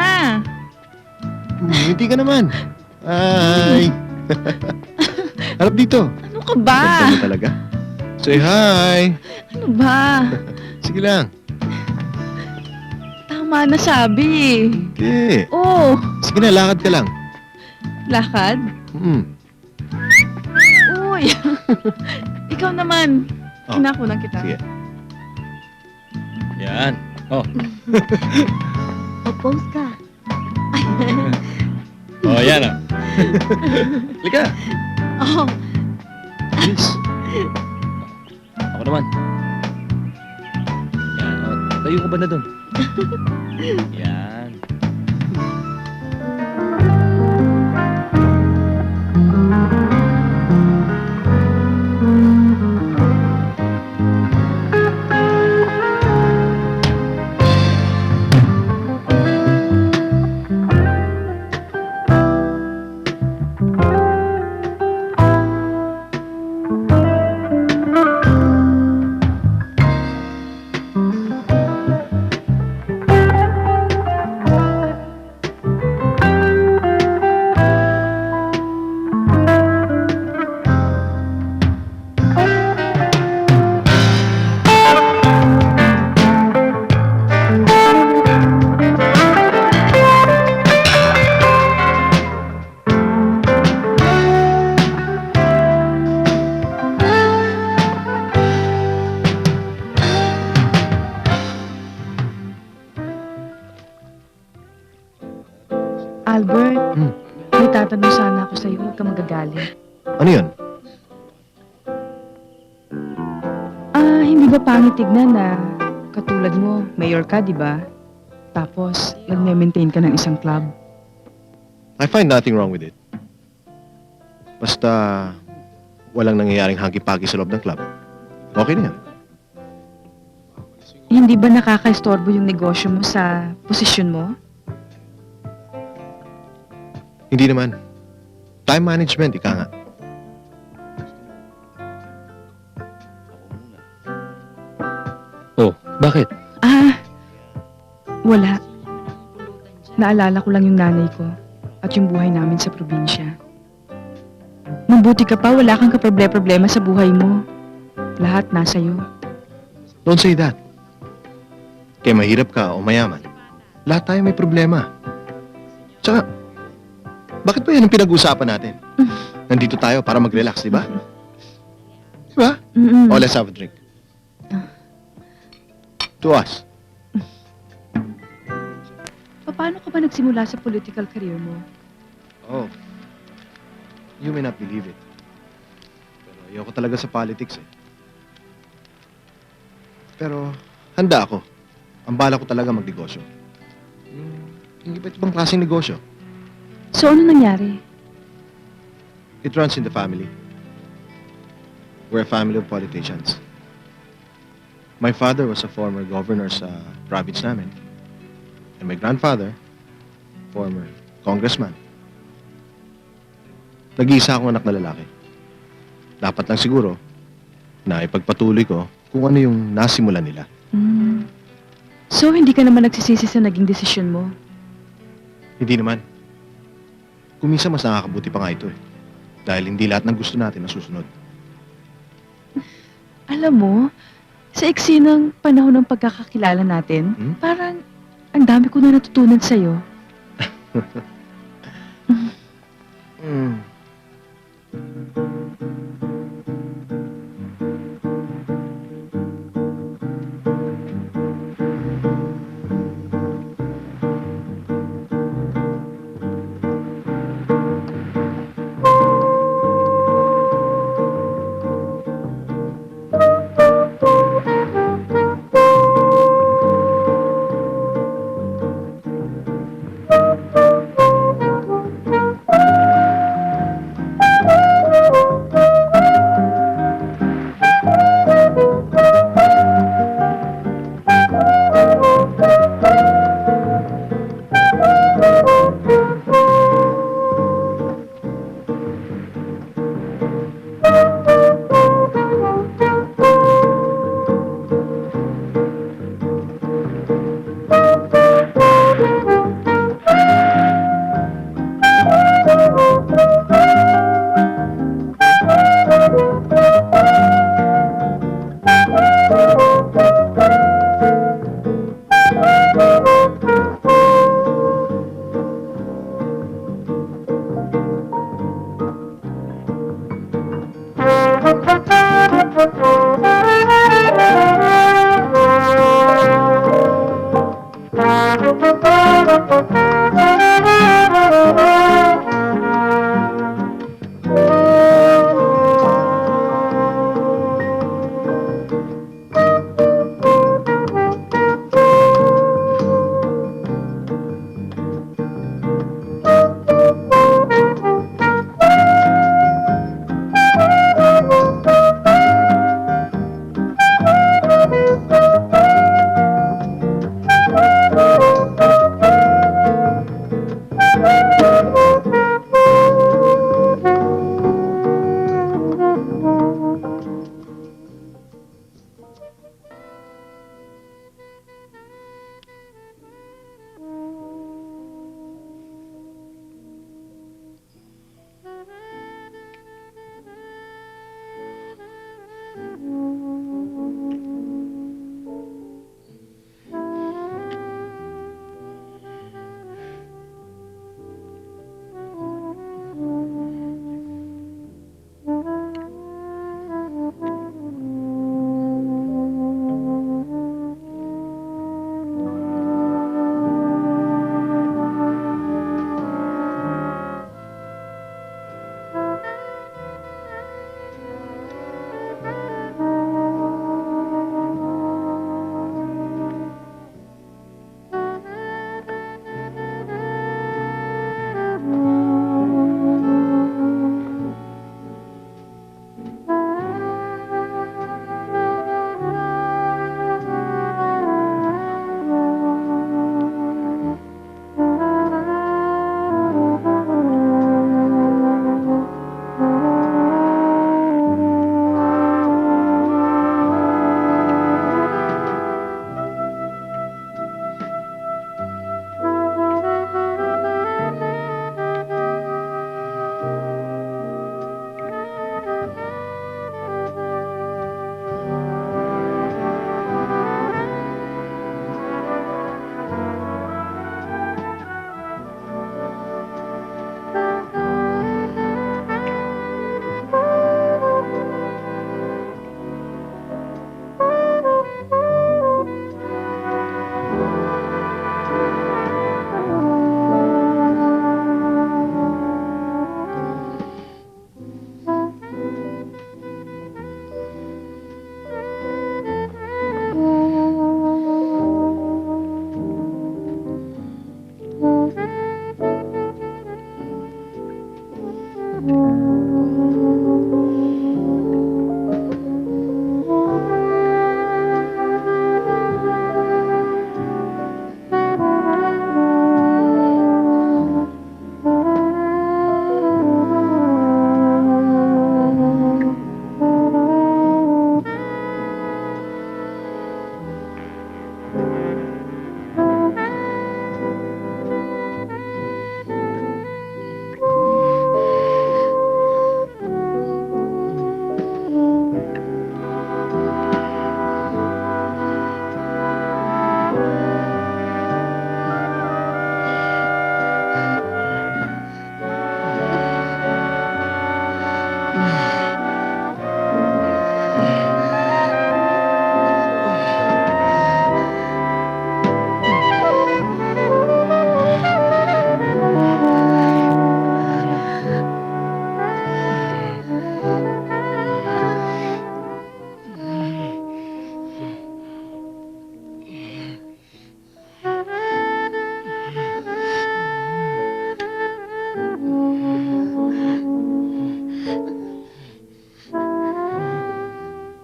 Hindi ka naman. Hi! Harap dito. Ano ka ba? Ganda mo talaga. Say hi! Ano ba? Sige lang. Tama na sabi. Hindi. Oh, Sige na, lakad ka lang. lakad? Uy, ikaw naman. Oh, Kinakunan kita. sige. Yan. Oh. Oppose ka. Oh, yan ah. Halika. Oh, Bilis. Ako naman. Yan. Oh, tayo ko ba na doon? Yan. Albert, Hmm. may tatanong sana ako sa'yo. Huwag ka magagalit. Ano yun? Hindi ba pangit tignan na katulad mo, mayor ka, di ba? Tapos, nagme-maintain ka ng isang club. I find nothing wrong with it. Basta walang nangyayaring hagi-pagi sa loob ng club. Okay na yan. Hindi ba nakaka-istorbo yung negosyo mo sa posisyon mo? Hindi naman. Time management, ika nga. Oh, bakit? Wala. Naalala ko lang yung nanay ko at yung buhay namin sa probinsya. Mabuti ka pa, wala kang kaproblema sa buhay mo. Lahat nasa iyo. Don't say that. Kaya mahirap ka o mayaman, lahat tayo may problema. Tsaka, bakit ba yan ang pinag-uusapan natin? Nandito tayo para mag-relax, di ba? Di ba? Mm-mm. Oh, let's have a drink. To us. Paano ka ba nagsimula sa political career mo? Oh. You may not believe it. Pero ayoko talaga sa politics eh. Pero handa ako. Ang bala ko talaga magnegosyo. Yung iba't ibang klaseng negosyo. So, ano nangyari? It runs in the family. We're a family of politicians. My father was a former governor sa province namin. And my grandfather, former congressman. Nag-iisa akong anak na lalaki. Dapat lang siguro na ipagpatuloy ko kung ano yung nasimulan nila. Mm. So, hindi ka naman nagsisisi sa naging desisyon mo? Hindi naman. Kung minsan mas nakakabuti pa nga ito eh. Dahil hindi lahat ng gusto natin nasusunod. Alam mo, sa iksi ng panahon ng pagkakakilala natin, parang ang dami ko na natutunan sa'yo. Mm.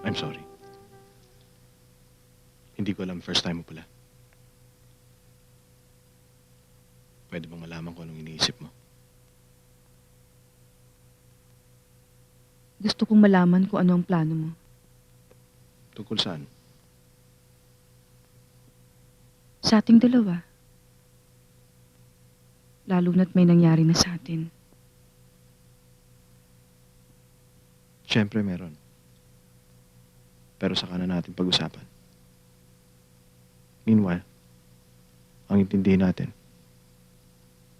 I'm sorry. Hindi ko alam first time mo pala. Pwede bang malaman ko anong iniisip mo? Gusto kong malaman kung ano ang plano mo. Tungkol saan? Sa ating dalawa. Lalo na't may nangyari na sa atin. Siyempre meron. Pero saka na natin pag-usapan. Meanwhile, ang intindihin natin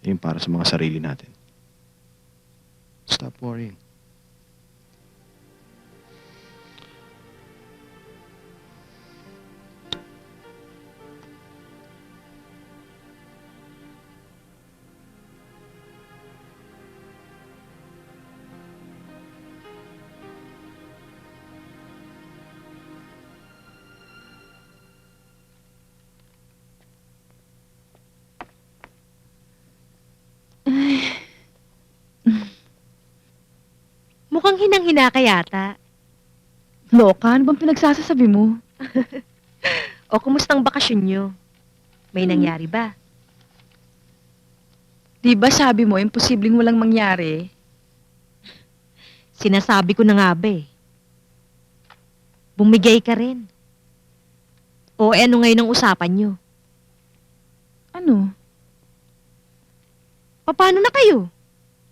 ay yung para sa mga sarili natin. Stop worrying. Mukhang hinang-hina ka yata. Loka, ano bang pinagsasasabi mo? O kumustang bakasyon nyo? May nangyari ba? Di ba sabi mo, imposibleng walang mangyari? Sinasabi ko na nga ba eh. Bumigay ka rin. O ano ngayon ang usapan nyo? Ano? Paano na kayo?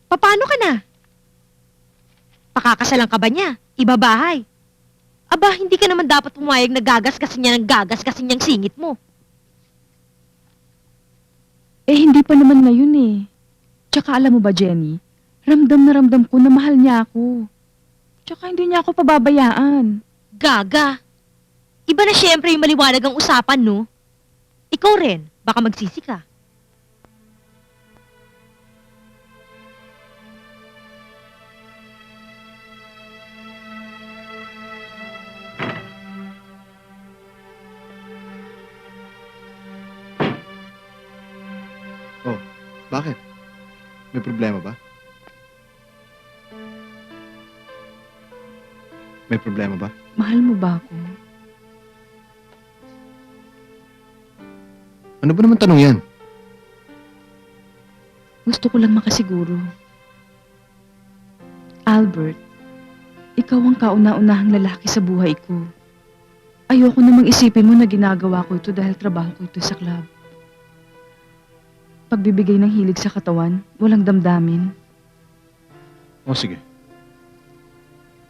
Paano ka na? Pakakasalan ka ba niya? Ibabahay? Aba, hindi ka naman dapat pumayag na gagasgasin niya ng gagasgasin niyang singit mo. Eh, hindi pa naman ngayon eh. Tsaka alam mo ba, Jenny? Ramdam na ramdam ko na mahal niya ako. Tsaka hindi niya ako pababayaan. Gaga. Iba na siyempre yung maliwanag ang usapan, no? Ikaw rin, baka magsisi ka. Bakit? May problema ba? May problema ba? Mahal mo ba ako? Ano ba naman tanong yan? Gusto ko lang makasiguro. Albert, ikaw ang kauna-unahang lalaki sa buhay ko. Ayoko namang isipin mo na ginagawa ko ito dahil trabaho ko ito sa club. Pagbibigay ng hilig sa katawan, walang damdamin. O sige.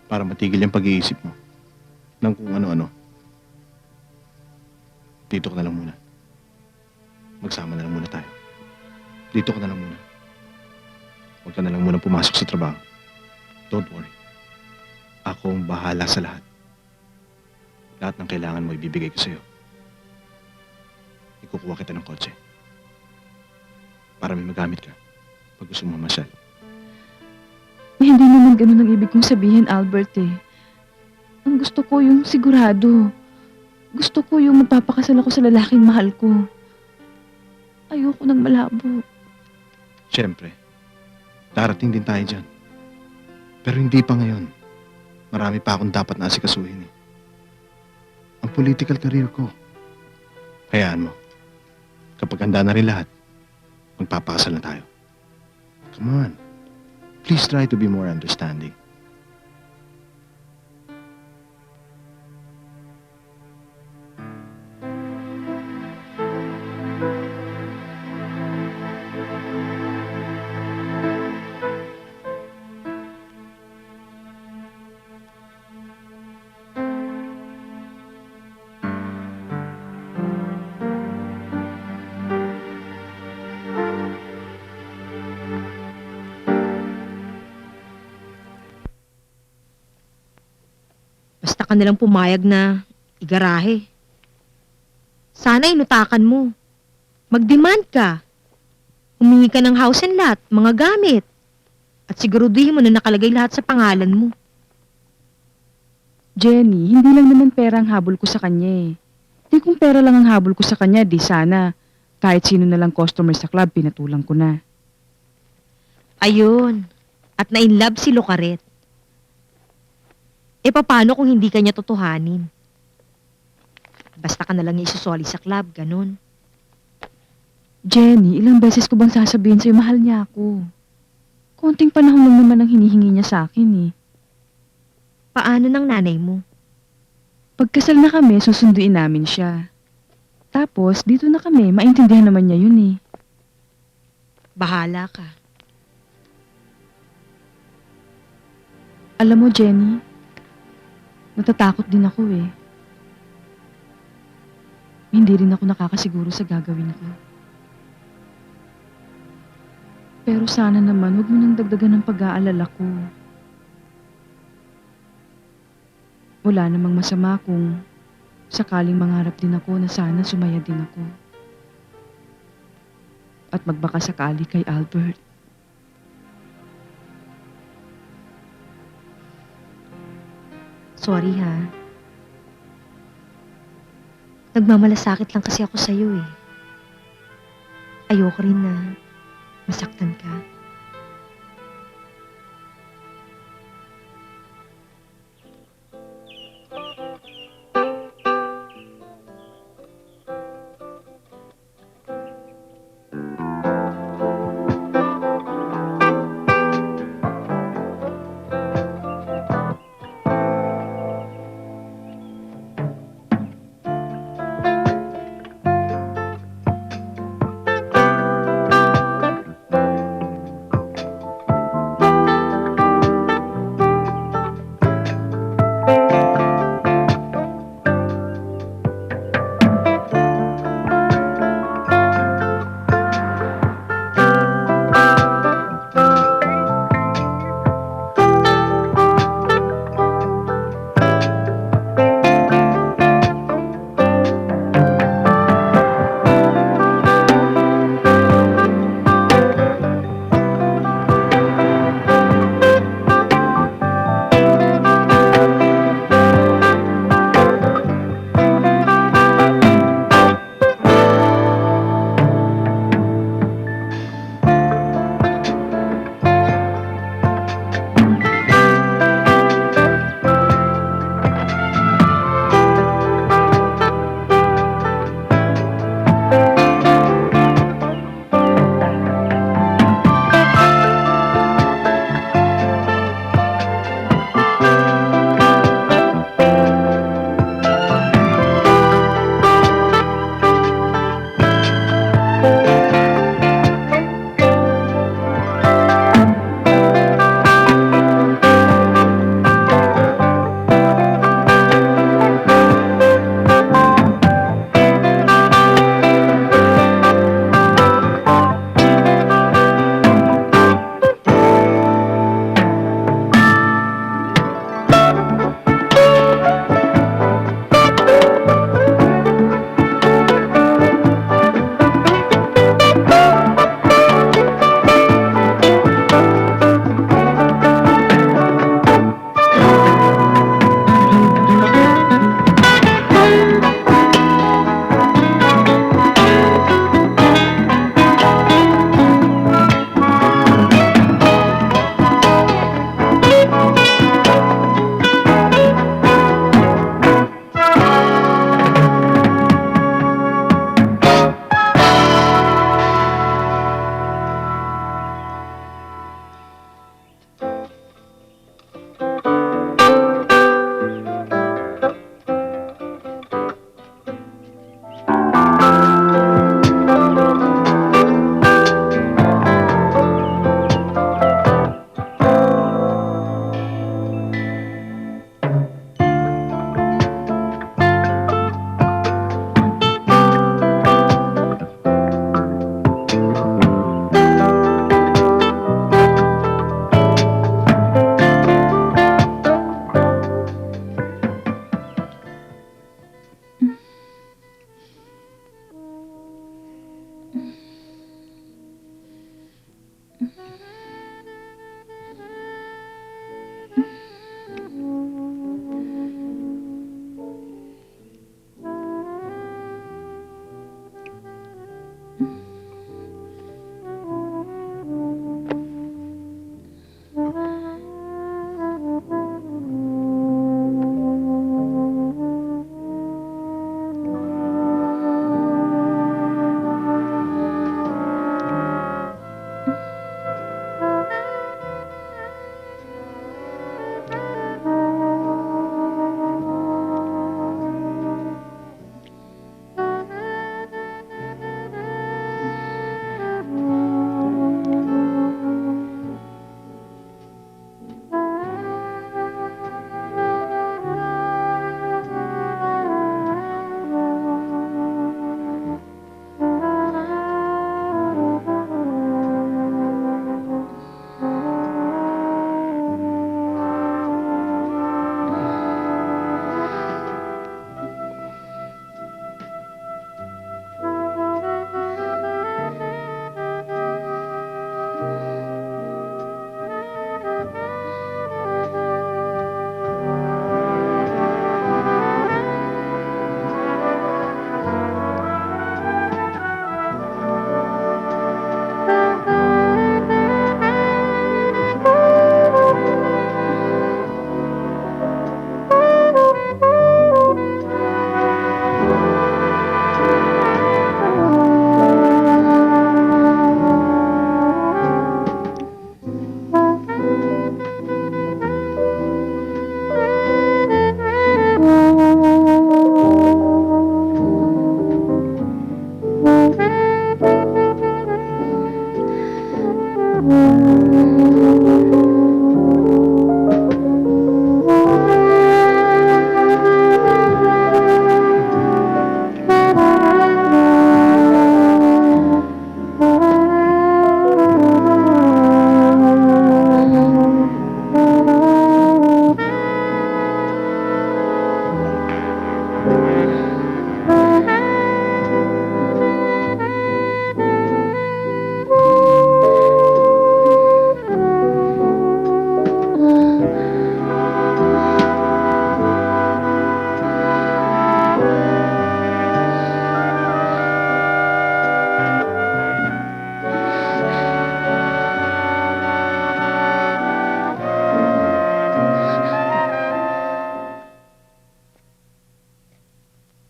Para matigil yung pag-iisip mo ng kung ano-ano. Dito ka na lang muna. Magsama na lang muna tayo. Dito ka na lang muna. Huwag ka na lang muna pumasok sa trabaho. Don't worry. Ako ang bahala sa lahat. Lahat ng kailangan mo ibibigay ko sa'yo. Ikukuha kita ng kotse. Para may magamit ka pag gusto mo mamasyal. Hindi naman ganun ang ibig kong sabihin, Albert eh. Ang gusto ko yung sigurado. Gusto ko yung magpapakasal ako sa lalaking mahal ko. Ayoko ng malabo. Siyempre, darating din tayo dyan. Pero hindi pa ngayon. Marami pa akong dapat na asikasuhin eh. Ang political career ko. Hayaan mo. Kapag handa na rin lahat, magpapakasal na tayo. Come on. Please try to be more understanding. Basta ka nalang pumayag na igarahe. Sana inutakan mo. Mag-demand ka. Humingi ka ng house and lot, mga gamit. At siguraduhin mo na nakalagay lahat sa pangalan mo. Jenny, hindi lang naman pera ang habol ko sa kanya eh. Di kung pera lang ang habol ko sa kanya, di sana. Kahit sino na lang customer sa club, pinatulang ko na. Ayun. At na-inlove si Locaret. E paano kung hindi ka niya totohanin? Basta ka na lang niya isusoli sa club, ganun. Jenny, ilang beses ko bang sasabihin sa'yo, mahal niya ako. Konting panahon lang naman ang hinihingi niya sa akin eh. Paano ng nanay mo? Pagkasal na kami, susunduin namin siya. Tapos, dito na kami, maintindihan naman niya yun eh. Bahala ka. Alam mo, Jenny, natatakot din ako eh. Hindi rin ako nakakasiguro sa gagawin ko. Pero sana naman, huwag mo nang dagdagan ng pag-aalala ko. Wala namang masama kung sakaling mangarap din ako na sana sumaya din ako. At magbaka sakali kay Albert. Sorry ha. Nagmamalasakit lang kasi ako sa'yo eh. Ayoko rin na masaktan ka.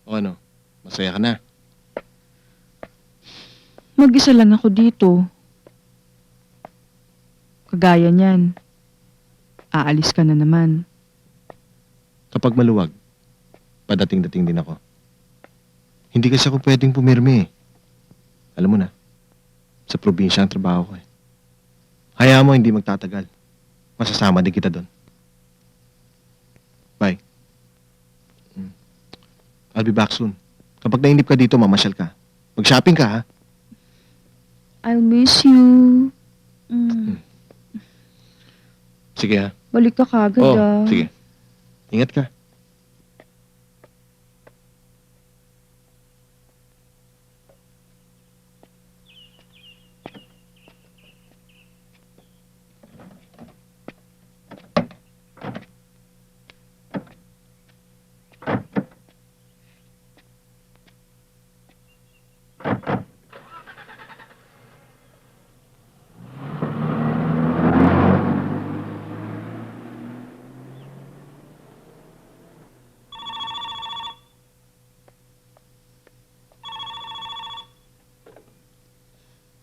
O ano? Masaya ka na. Mag-isa lang ako dito. Kagaya niyan. Aalis ka na naman. Kapag maluwag, padating-dating din ako. Hindi kasi ako pwedeng pumirmi eh. Alam mo na, sa probinsya ang trabaho ko eh. Hayaan mo hindi magtatagal. Masasama din kita doon. Bye. I'll be back soon. Kapag nainip ka dito, mamasyal ka. Mag-shopping ka ha. I'll miss you. Sige ha. Balik ka kagad Sige. Ingat ka.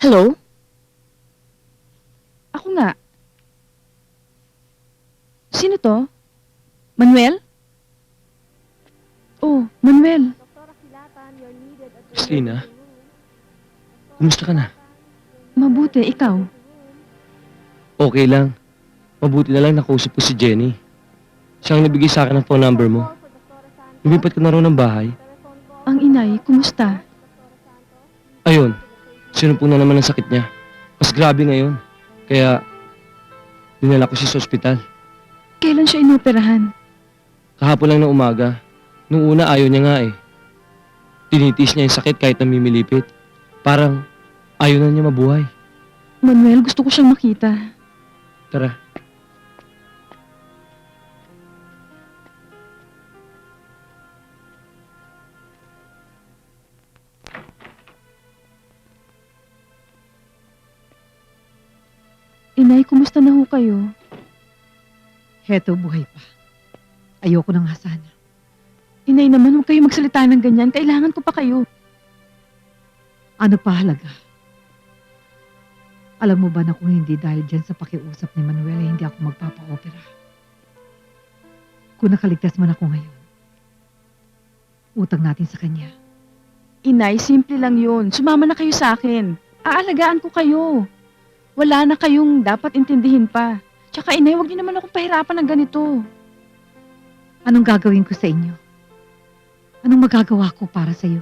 Hello? Ako nga. Sino to? Manuel? Oh, Manuel. Christina, kumusta ka na? Mabuti, ikaw. Okay lang. Mabuti na lang nakausap ko si Jenny. Siya ang nabigay sa akin ng phone number mo. Lumipat ka na raw ng bahay. Ang inay, kumusta? Ayun, sinumpong na naman ang sakit niya. Mas grabe ngayon. Kaya, dinala ko siya sa ospital. Kailan siya inoperahan? Kahapon lang na umaga. Nung una ayaw niya nga eh. Tinitiis niya yung sakit kahit namimilipit. Parang Ayaw na niya mabuhay. Manuel, gusto ko siyang makita. Tara. Inay, kumusta na ho kayo? Heto, buhay pa. Ayoko na nga sana. Inay naman, huwag kayo magsalita ng ganyan. Kailangan ko pa kayo. Ano pa halaga? Alam mo ba na kung hindi dahil dyan sa pakiusap ni Manuel ay hindi ako magpapa-opera? Kung nakaligtas man ako ngayon, utang natin sa kanya. Inay, simple lang yun. Sumama na kayo sa akin. Aalagaan ko kayo. Wala na kayong dapat intindihin pa. Tsaka inay, huwag niyo naman akong pahirapan ng ganito. Anong gagawin ko sa inyo? Anong magagawa ko para sa iyo?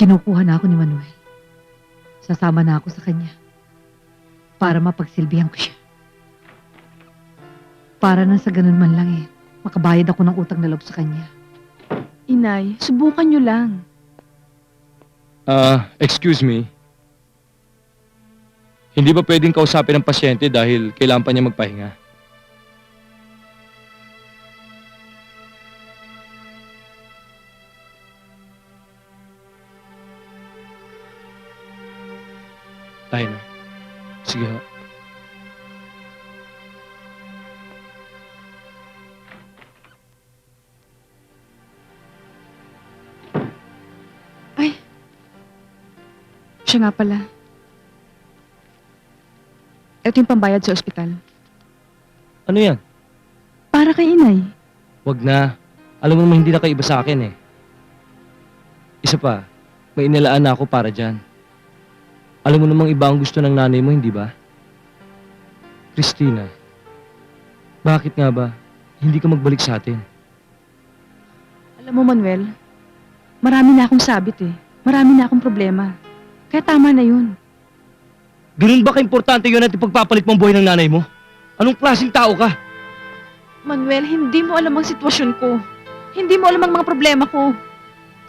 Kinukuha na ako ni Manuel. Sasama na ako sa kanya. Para mapagsilbihan ko siya. Para nang sa ganun man lang makabayad ako ng utang na loob sa kanya. Inay, subukan niyo lang. Excuse me. Hindi ba pwedeng kausapin ng pasyente dahil kailangan pa niya magpahinga? Tayo na. Sige ho. Siya nga pala. Ito yung pambayad sa ospital. Ano yan? Para kay inay. Wag na. Alam mo naman hindi na kayo iba sa akin eh. Isa pa, may inilaan na ako para dyan. Alam mo namang iba ang gusto ng nanay mo, hindi ba? Christina, bakit nga ba hindi ka magbalik sa atin? Alam mo, Manuel, marami na akong sabit eh. Marami na akong problema. Kaya tama na yun. Ganun ba ka-importante yun at ipagpapalit mong buhay ng nanay mo? Anong klaseng tao ka? Manuel, hindi mo alam ang sitwasyon ko. Hindi mo alam ang mga problema ko.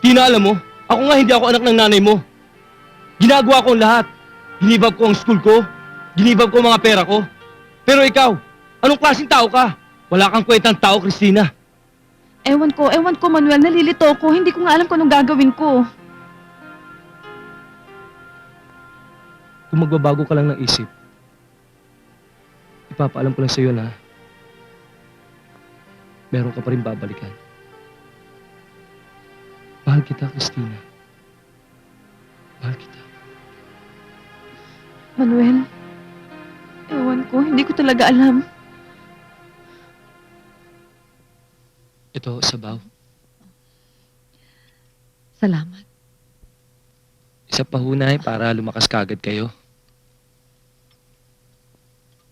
Tina, alam mo, ako nga hindi ako anak ng nanay mo. Ginagawa ko ang lahat. Ginibab ko ang school ko. Ginibab ko ang mga pera ko. Pero ikaw, anong klaseng tao ka? Wala kang kwentang tao, Christina. Ewan ko, Manuel, nalilito ko. Hindi ko nga alam kung anong gagawin ko. Kung magbabago ka lang ng isip, ipapaalam ko lang sa'yo na meron ka pa rin babalikan. Mahal kita, Christina. Mahal kita. Manuel, ewan ko, hindi ko talaga alam. Ito, sabaw. Salamat. Isa pa hunay para lumakas kagad kayo.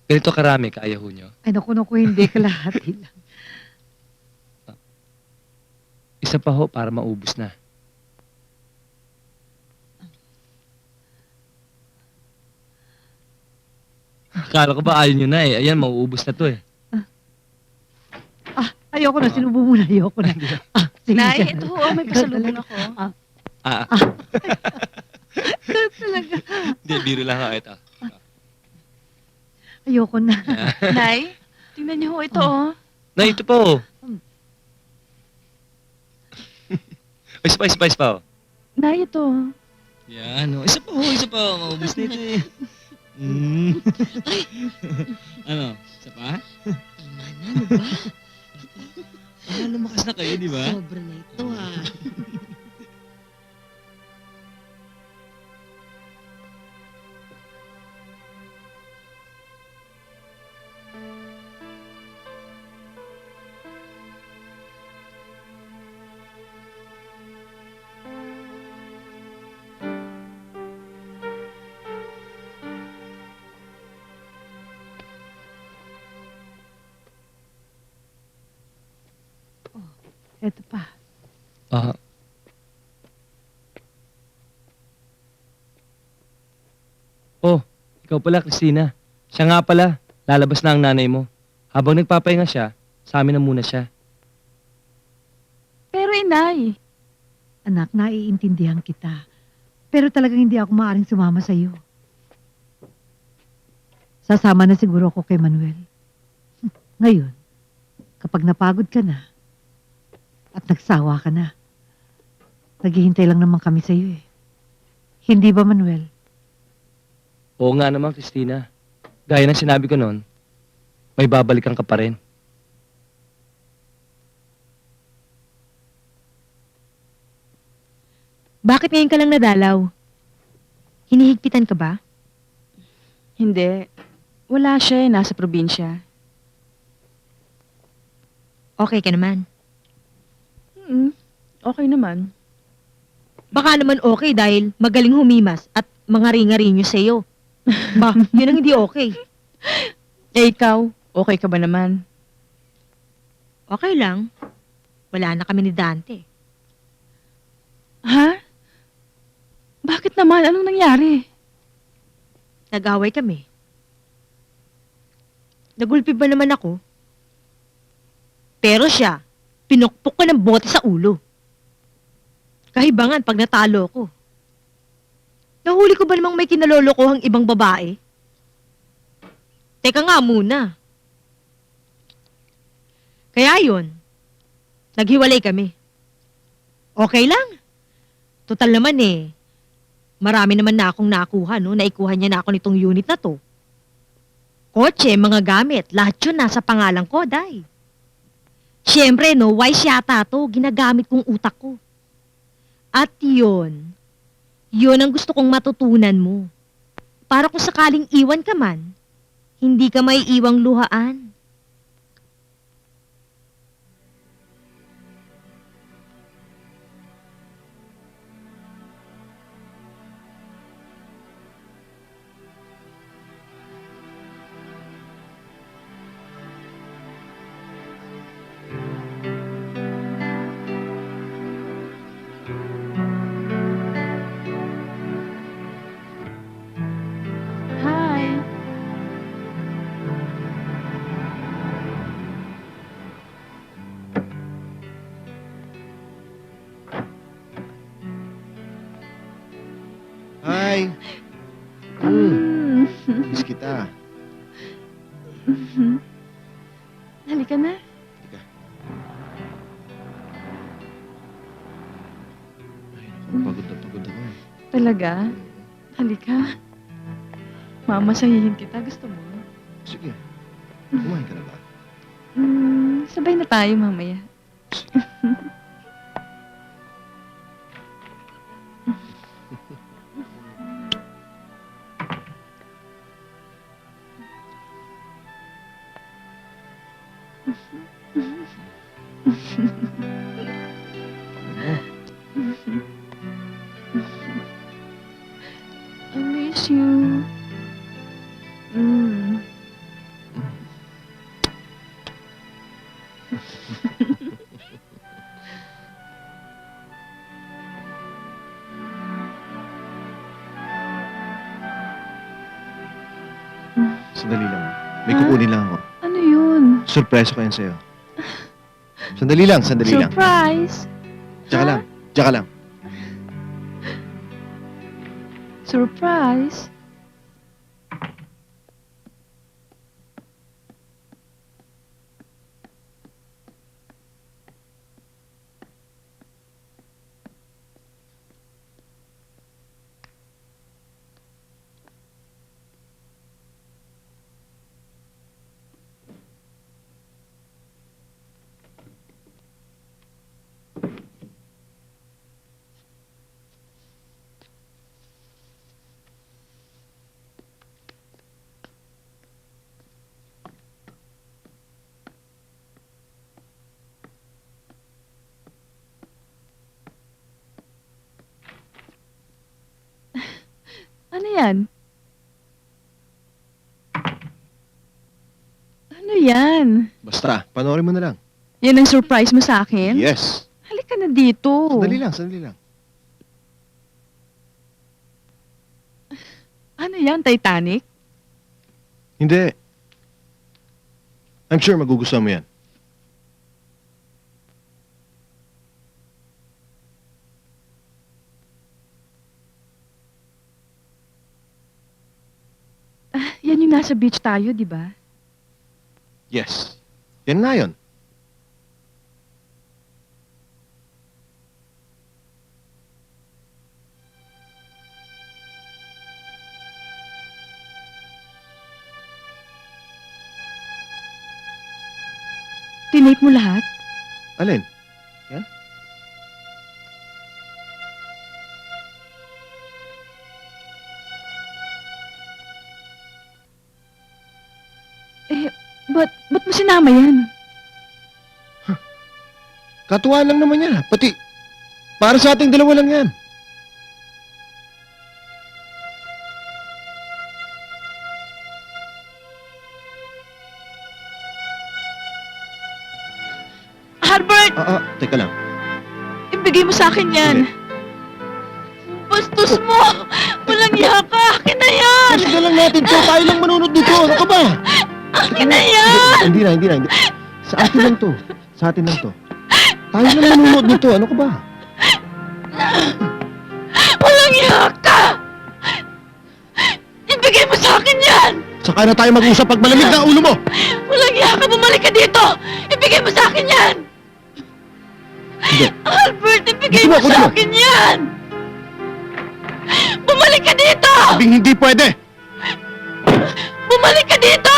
Ganito karami, kaya ho nyo. Ay, naku, hindi. Kalahati lang. Isa pa ho para maubos na. Akala ko ba ayaw nyo na eh. Ayan, mauubos na to eh. Ayoko na. Sinubo mo na. Ayoko na. Sige. Nay, ito ho, may pasalubong ako. Talaga. Hindi, biro lang ho. Ito. Ayoko na. Nay, tingnan niyo ho ito, oh. Na, ito pa oh. Isa pa oh. Nay, ito. Yan, oh. Isa pa oh, isa pa. Maubos na ito eh. Ano? Isa pa? Ano ba? Lumakas na kayo, di ba? Sobra na ito ha. Ito pa. Oh, ikaw pala, Christina. Siya nga pala, lalabas na ang nanay mo. Habang nagpapahinga siya, sa amin na muna siya. Pero inay, Anak, naiintindihan kita. Pero talagang hindi ako maaaring sumama sa iyo. Sasama na siguro ako kay Manuel. Ngayon, kapag napagod ka na at nagsawa ka na, naghihintay lang naman kami sa iyo eh. Hindi ba, Manuel? Oo nga naman, Christina. Gaya ng sinabi ko noon, may babalikan ka pa rin. Bakit ngayon ka lang nadalaw? Hinihigpitan ka ba? Hindi. Wala siya eh, nasa probinsya. Okay ka naman. Okay naman. Baka naman okay dahil magaling humimas at mga ringa-rinyo sa'yo. Ba, yun ang hindi okay. Eh ikaw, okay ka ba naman? Okay lang. Wala na kami ni Dante. Ha? Bakit naman? Anong nangyari? Nag-away kami. Nagulpi ba naman ako? Pero siya, pinukpok ko ng bote sa ulo. Kahibangan pag natalo ko. Nahuli ko ba namang may kinalolokohang ibang babae? Teka nga muna. Kaya yun, naghiwalay kami. Okay lang. Total naman eh. Marami naman na akong nakuha, no? Naikuha niya na ako nitong unit na to. Kotse, mga gamit, lahat yun nasa pangalan ko, day. Siyempre, no, wise yata to, ginagamit kong utak ko. At yun ang gusto kong matutunan mo. Para kung sakaling iwan ka man, hindi ka may iwang luhaan. Hi. Hi! Miss kita. Halika na. Teka. Ay, naku, pagod ako eh. Talaga? Halika. Mamasahihin kita. Gusto mo? Sige. Kumain ka na ba? Sabay na tayo mamaya. I miss you. Sandali lang. May kukunin lang ako. Ano yun? Surprise ko yan sa'yo. Sandali lang. Surprise! Tsaka lang. Tsaka lang. Surprise! Ano yan? Ano yan? Basta, panoorin mo na lang. Yan ang surprise mo sa akin? Yes. Halika na dito. Sandali lang. Ano yan, Titanic? Hindi. I'm sure magugustuhan mo yan. yung nasa beach tayo, di ba? Yes. Yan nga yun. Tinape mo lahat? Alin? Ba't mo sinama yan? Katuwaan lang naman yan. Pati, para sa ating dalawa lang yan. Albert! Teka lang. Ibigay mo sa akin yan. Hindi. Bastos mo! Walang iya ka! Akin na yan! Sige lang natin to. Tayo lang manunod dito. Ano ka ba? Akin na yan! Hindi na. Sa atin lang to. Sa atin lang to. Tayo lang manunod dito. Ano ka ba? Walang iya ka! Ibigay mo sa akin yan! Saka na tayo mag-usap pag malamig na ulo mo. Walang iya ka! Bumalik ka dito! Ibigay mo sa akin yan! Hindi. Albert, ibigay Gusto mo, mo gusto sa mo. akin yan! Bumalik ka dito! Sabing hindi pwede. Bumalik ka dito!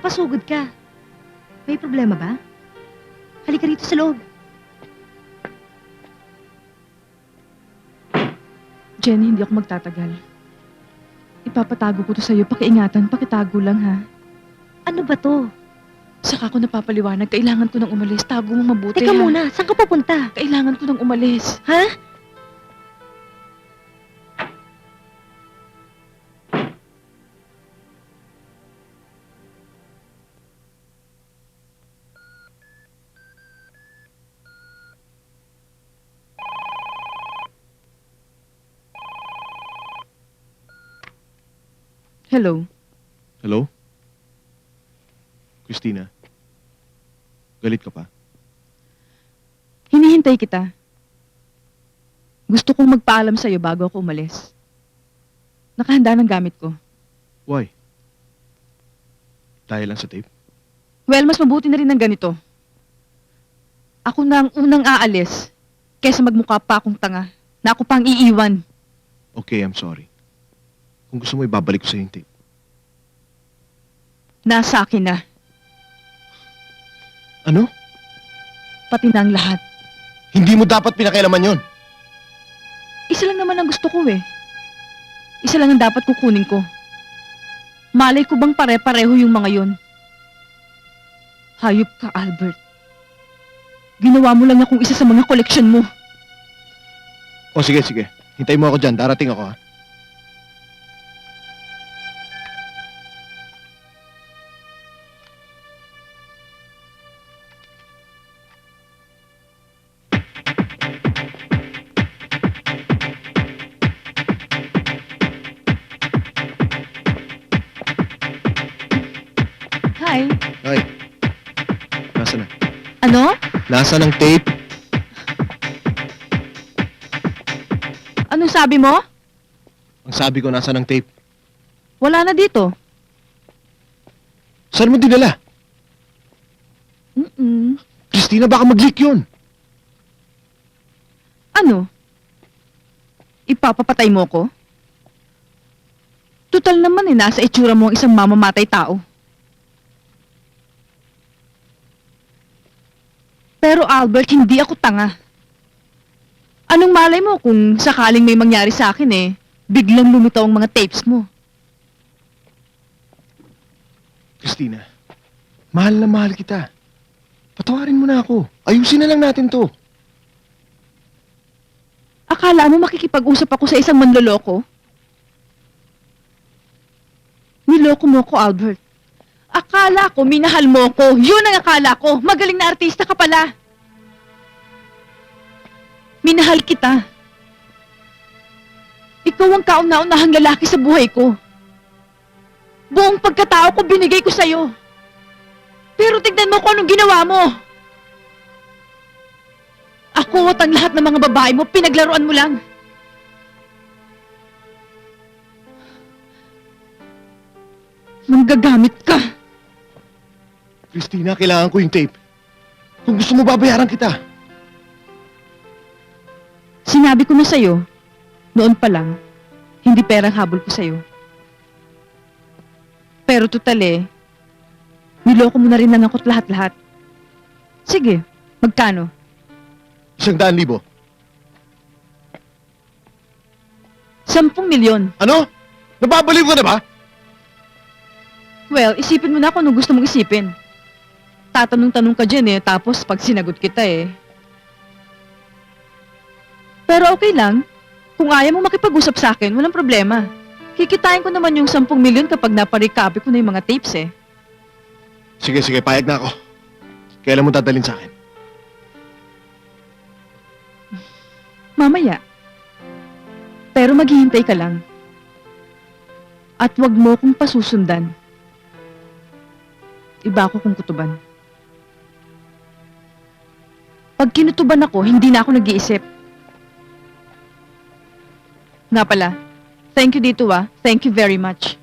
Napasugod ka. May problema ba? Halika rito sa loob. Jenny, hindi ako magtatagal. Ipapatago ko to sa'yo. Pakiingatan, pakitago lang ha. Ano ba to? Saka ako napapaliwanag, kailangan ko nang umalis. Tago mo mabuti Teka ha. muna, saan ka pupunta? Kailangan ko nang umalis. Ha? Hello? Hello? Christina? Galit ka pa? Hinihintay kita. Gusto kong magpaalam sa'yo bago ako umalis. Nakahanda ng gamit ko. Why? Dahil lang sa tape? Well, mas mabuti na rin ng ganito. Ako na ang unang aalis kaysa magmukha pa akong tanga na ako pang iiwan. Okay, I'm sorry. Kung gusto mo, ibabalik ko sa yung tape. Nasa akin na. Ano? Pati na ang lahat. Hindi mo dapat pinakailaman yon. Isa lang naman ang gusto ko eh. Isa lang ang dapat kukunin ko. Malay ko bang pare-pareho yung mga yon? Hayop ka, Albert. Ginawa mo lang akong isa sa mga koleksyon mo. O sige, sige. Hintayin mo ako dyan. Darating ako ha. Hi. Ay. Nasa na? Ano? Nasa ng tape? Anong sabi mo? Ang sabi ko, nasa ng tape. Wala na dito. Saan mo dinala? Christina, baka mag-leak yun. Ano? Ipapapatay mo ko? Tutal naman eh, nasa itsura mo ang isang mamamatay tao. Pero Albert, hindi ako tanga. Anong malay mo kung sakaling may mangyari sa akin eh, biglang lumitaw ang mga tapes mo. Christina, mahal na mahal kita. Patawarin mo na ako. Ayusin na lang natin to. Akala mo makikipag-usap ako sa isang manloloko? Niloko mo ko, Albert. Akala ko, minahal mo ko. Yun ang akala ko. Magaling na artista ka pala. Minahal kita. Ikaw ang kauna-unahang lalaki sa buhay ko. Buong pagkatao ko binigay ko sa'yo. Pero tignan mo kung anong ginawa mo. Ako at ang lahat ng mga babae mo, pinaglaruan mo lang. Manggagamit ka. Christina, kailangan ko yung tape. Kung gusto mo, babayaran kita. Sinabi ko na sa'yo, noon pa lang, hindi perang habol ko sa'yo. Pero tutali, niloko mo na rin lang ako't lahat-lahat. Sige, magkano? 100,000. 10 milyon. Ano? Nababaliw ka na ba? Well, isipin mo na kung anong gusto mong isipin. Tatanong-tanong ka dyan eh, tapos pag sinagot kita eh. Pero okay lang. Kung ayaw mo makipag-usap sa akin, walang problema. Kikitain ko naman yung 10 milyon kapag naparikapi ko na yung mga tapes eh. Sige, sige, payag na ako. Kailan mo dadalhin sa akin? Mamaya. Pero maghihintay ka lang. At wag mo kong pasusundan. Iba ako kung kutuban. Pag kinutuban ako, hindi na ako nag-iisip. Nga pala, thank you dito ah. Thank you very much.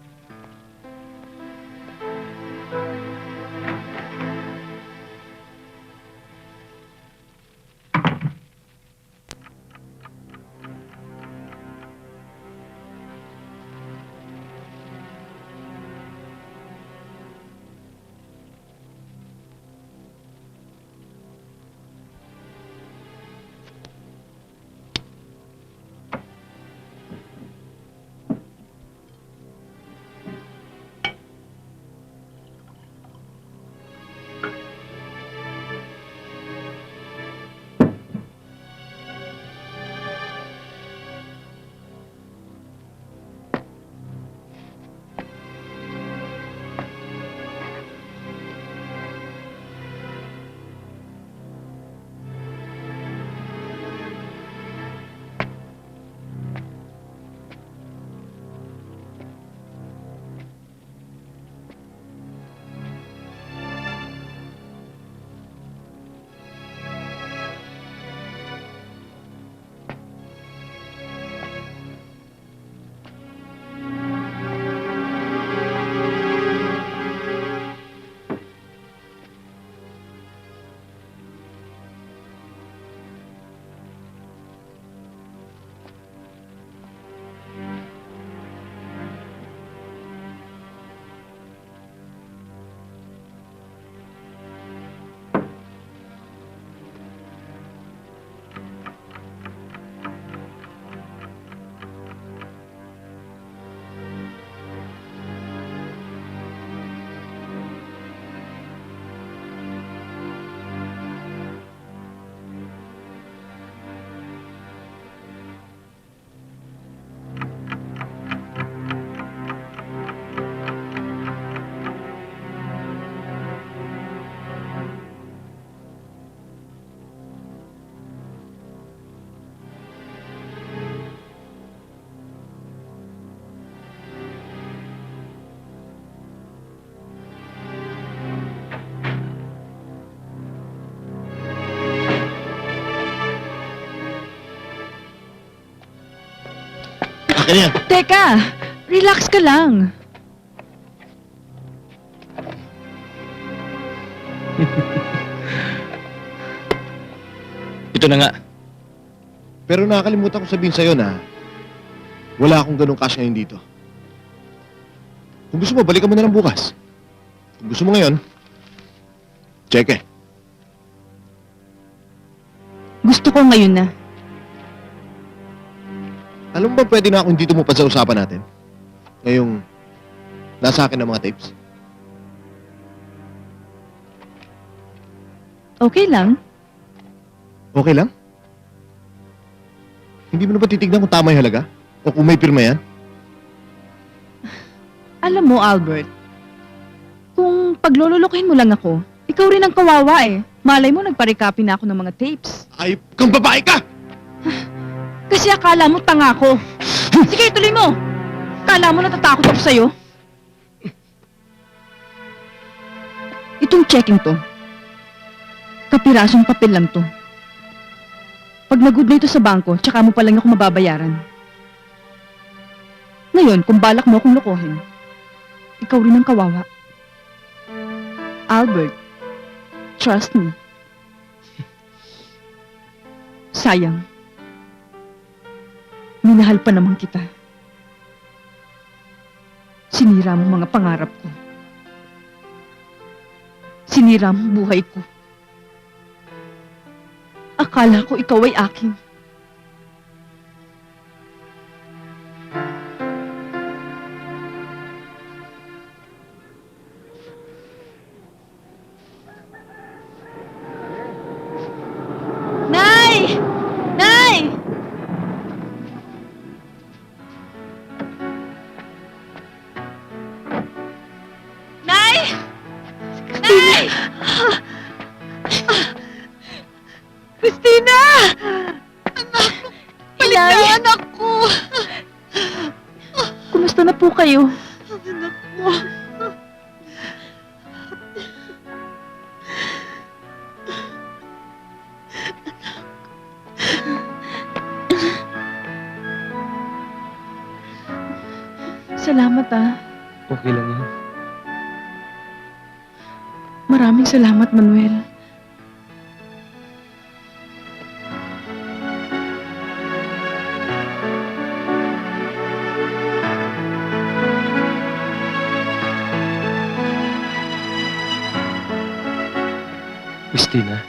Akin yan. Teka! Relax ka lang. Ito na nga. Pero nakakalimutan ko sabihin sa'yo na wala akong ganong cash ngayon dito. Kung gusto mo, balikan mo na lang bukas. Kung gusto mo ngayon, cheque. Gusto ko ngayon na. Alam mo ba pwede na akong dito mo pa sa usapan natin? Ngayong nasa akin ang mga tapes. Okay lang? Okay lang? Hindi mo na ba titignan kung tama yung halaga? O kung may pirma yan? Alam mo, Albert, kung paglololokohin mo lang ako, ikaw rin ang kawawa eh. Malay mo, nagpa-recopy na ako ng mga tapes. Ay, kang babae ka! Kasi akala mo tanga ko. Sige, tuloy mo. Akala mo natatakot ako sa'yo. Itong checking to, kapirasong papel lang to. Pag nag-good na ito sa bangko, tsaka mo pa lang ako mababayaran. Ngayon, kung balak mo akong lokohin, ikaw rin ang kawawa. Albert, trust me. Sayang. Minahal pa naman kita. Sinira mo mga pangarap ko. Sinira mo buhay ko. Akala ko ikaw ay akin. Nay! Nay! Nay! Nay! Christina! Balik na, anak ko! Kumusta na po kayo? Anak ko. Salamat Okay lang yan. Maraming salamat, Manuel. Christina,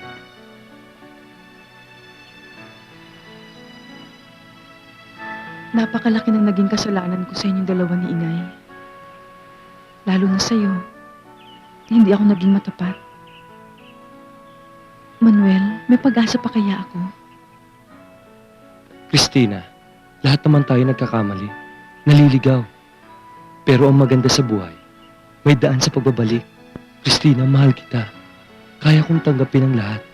Napakalaki ng naging kasalanan ko sa inyong dalawa ni Inay. Lalo na sa'yo. Hindi ako naging matapat. Manuel, may pag-asa pa kaya ako? Christina, lahat naman tayo nagkakamali. Naliligaw. Pero ang maganda sa buhay, may daan sa pagbabalik. Christina, mahal kita. Kaya kong tanggapin ang lahat.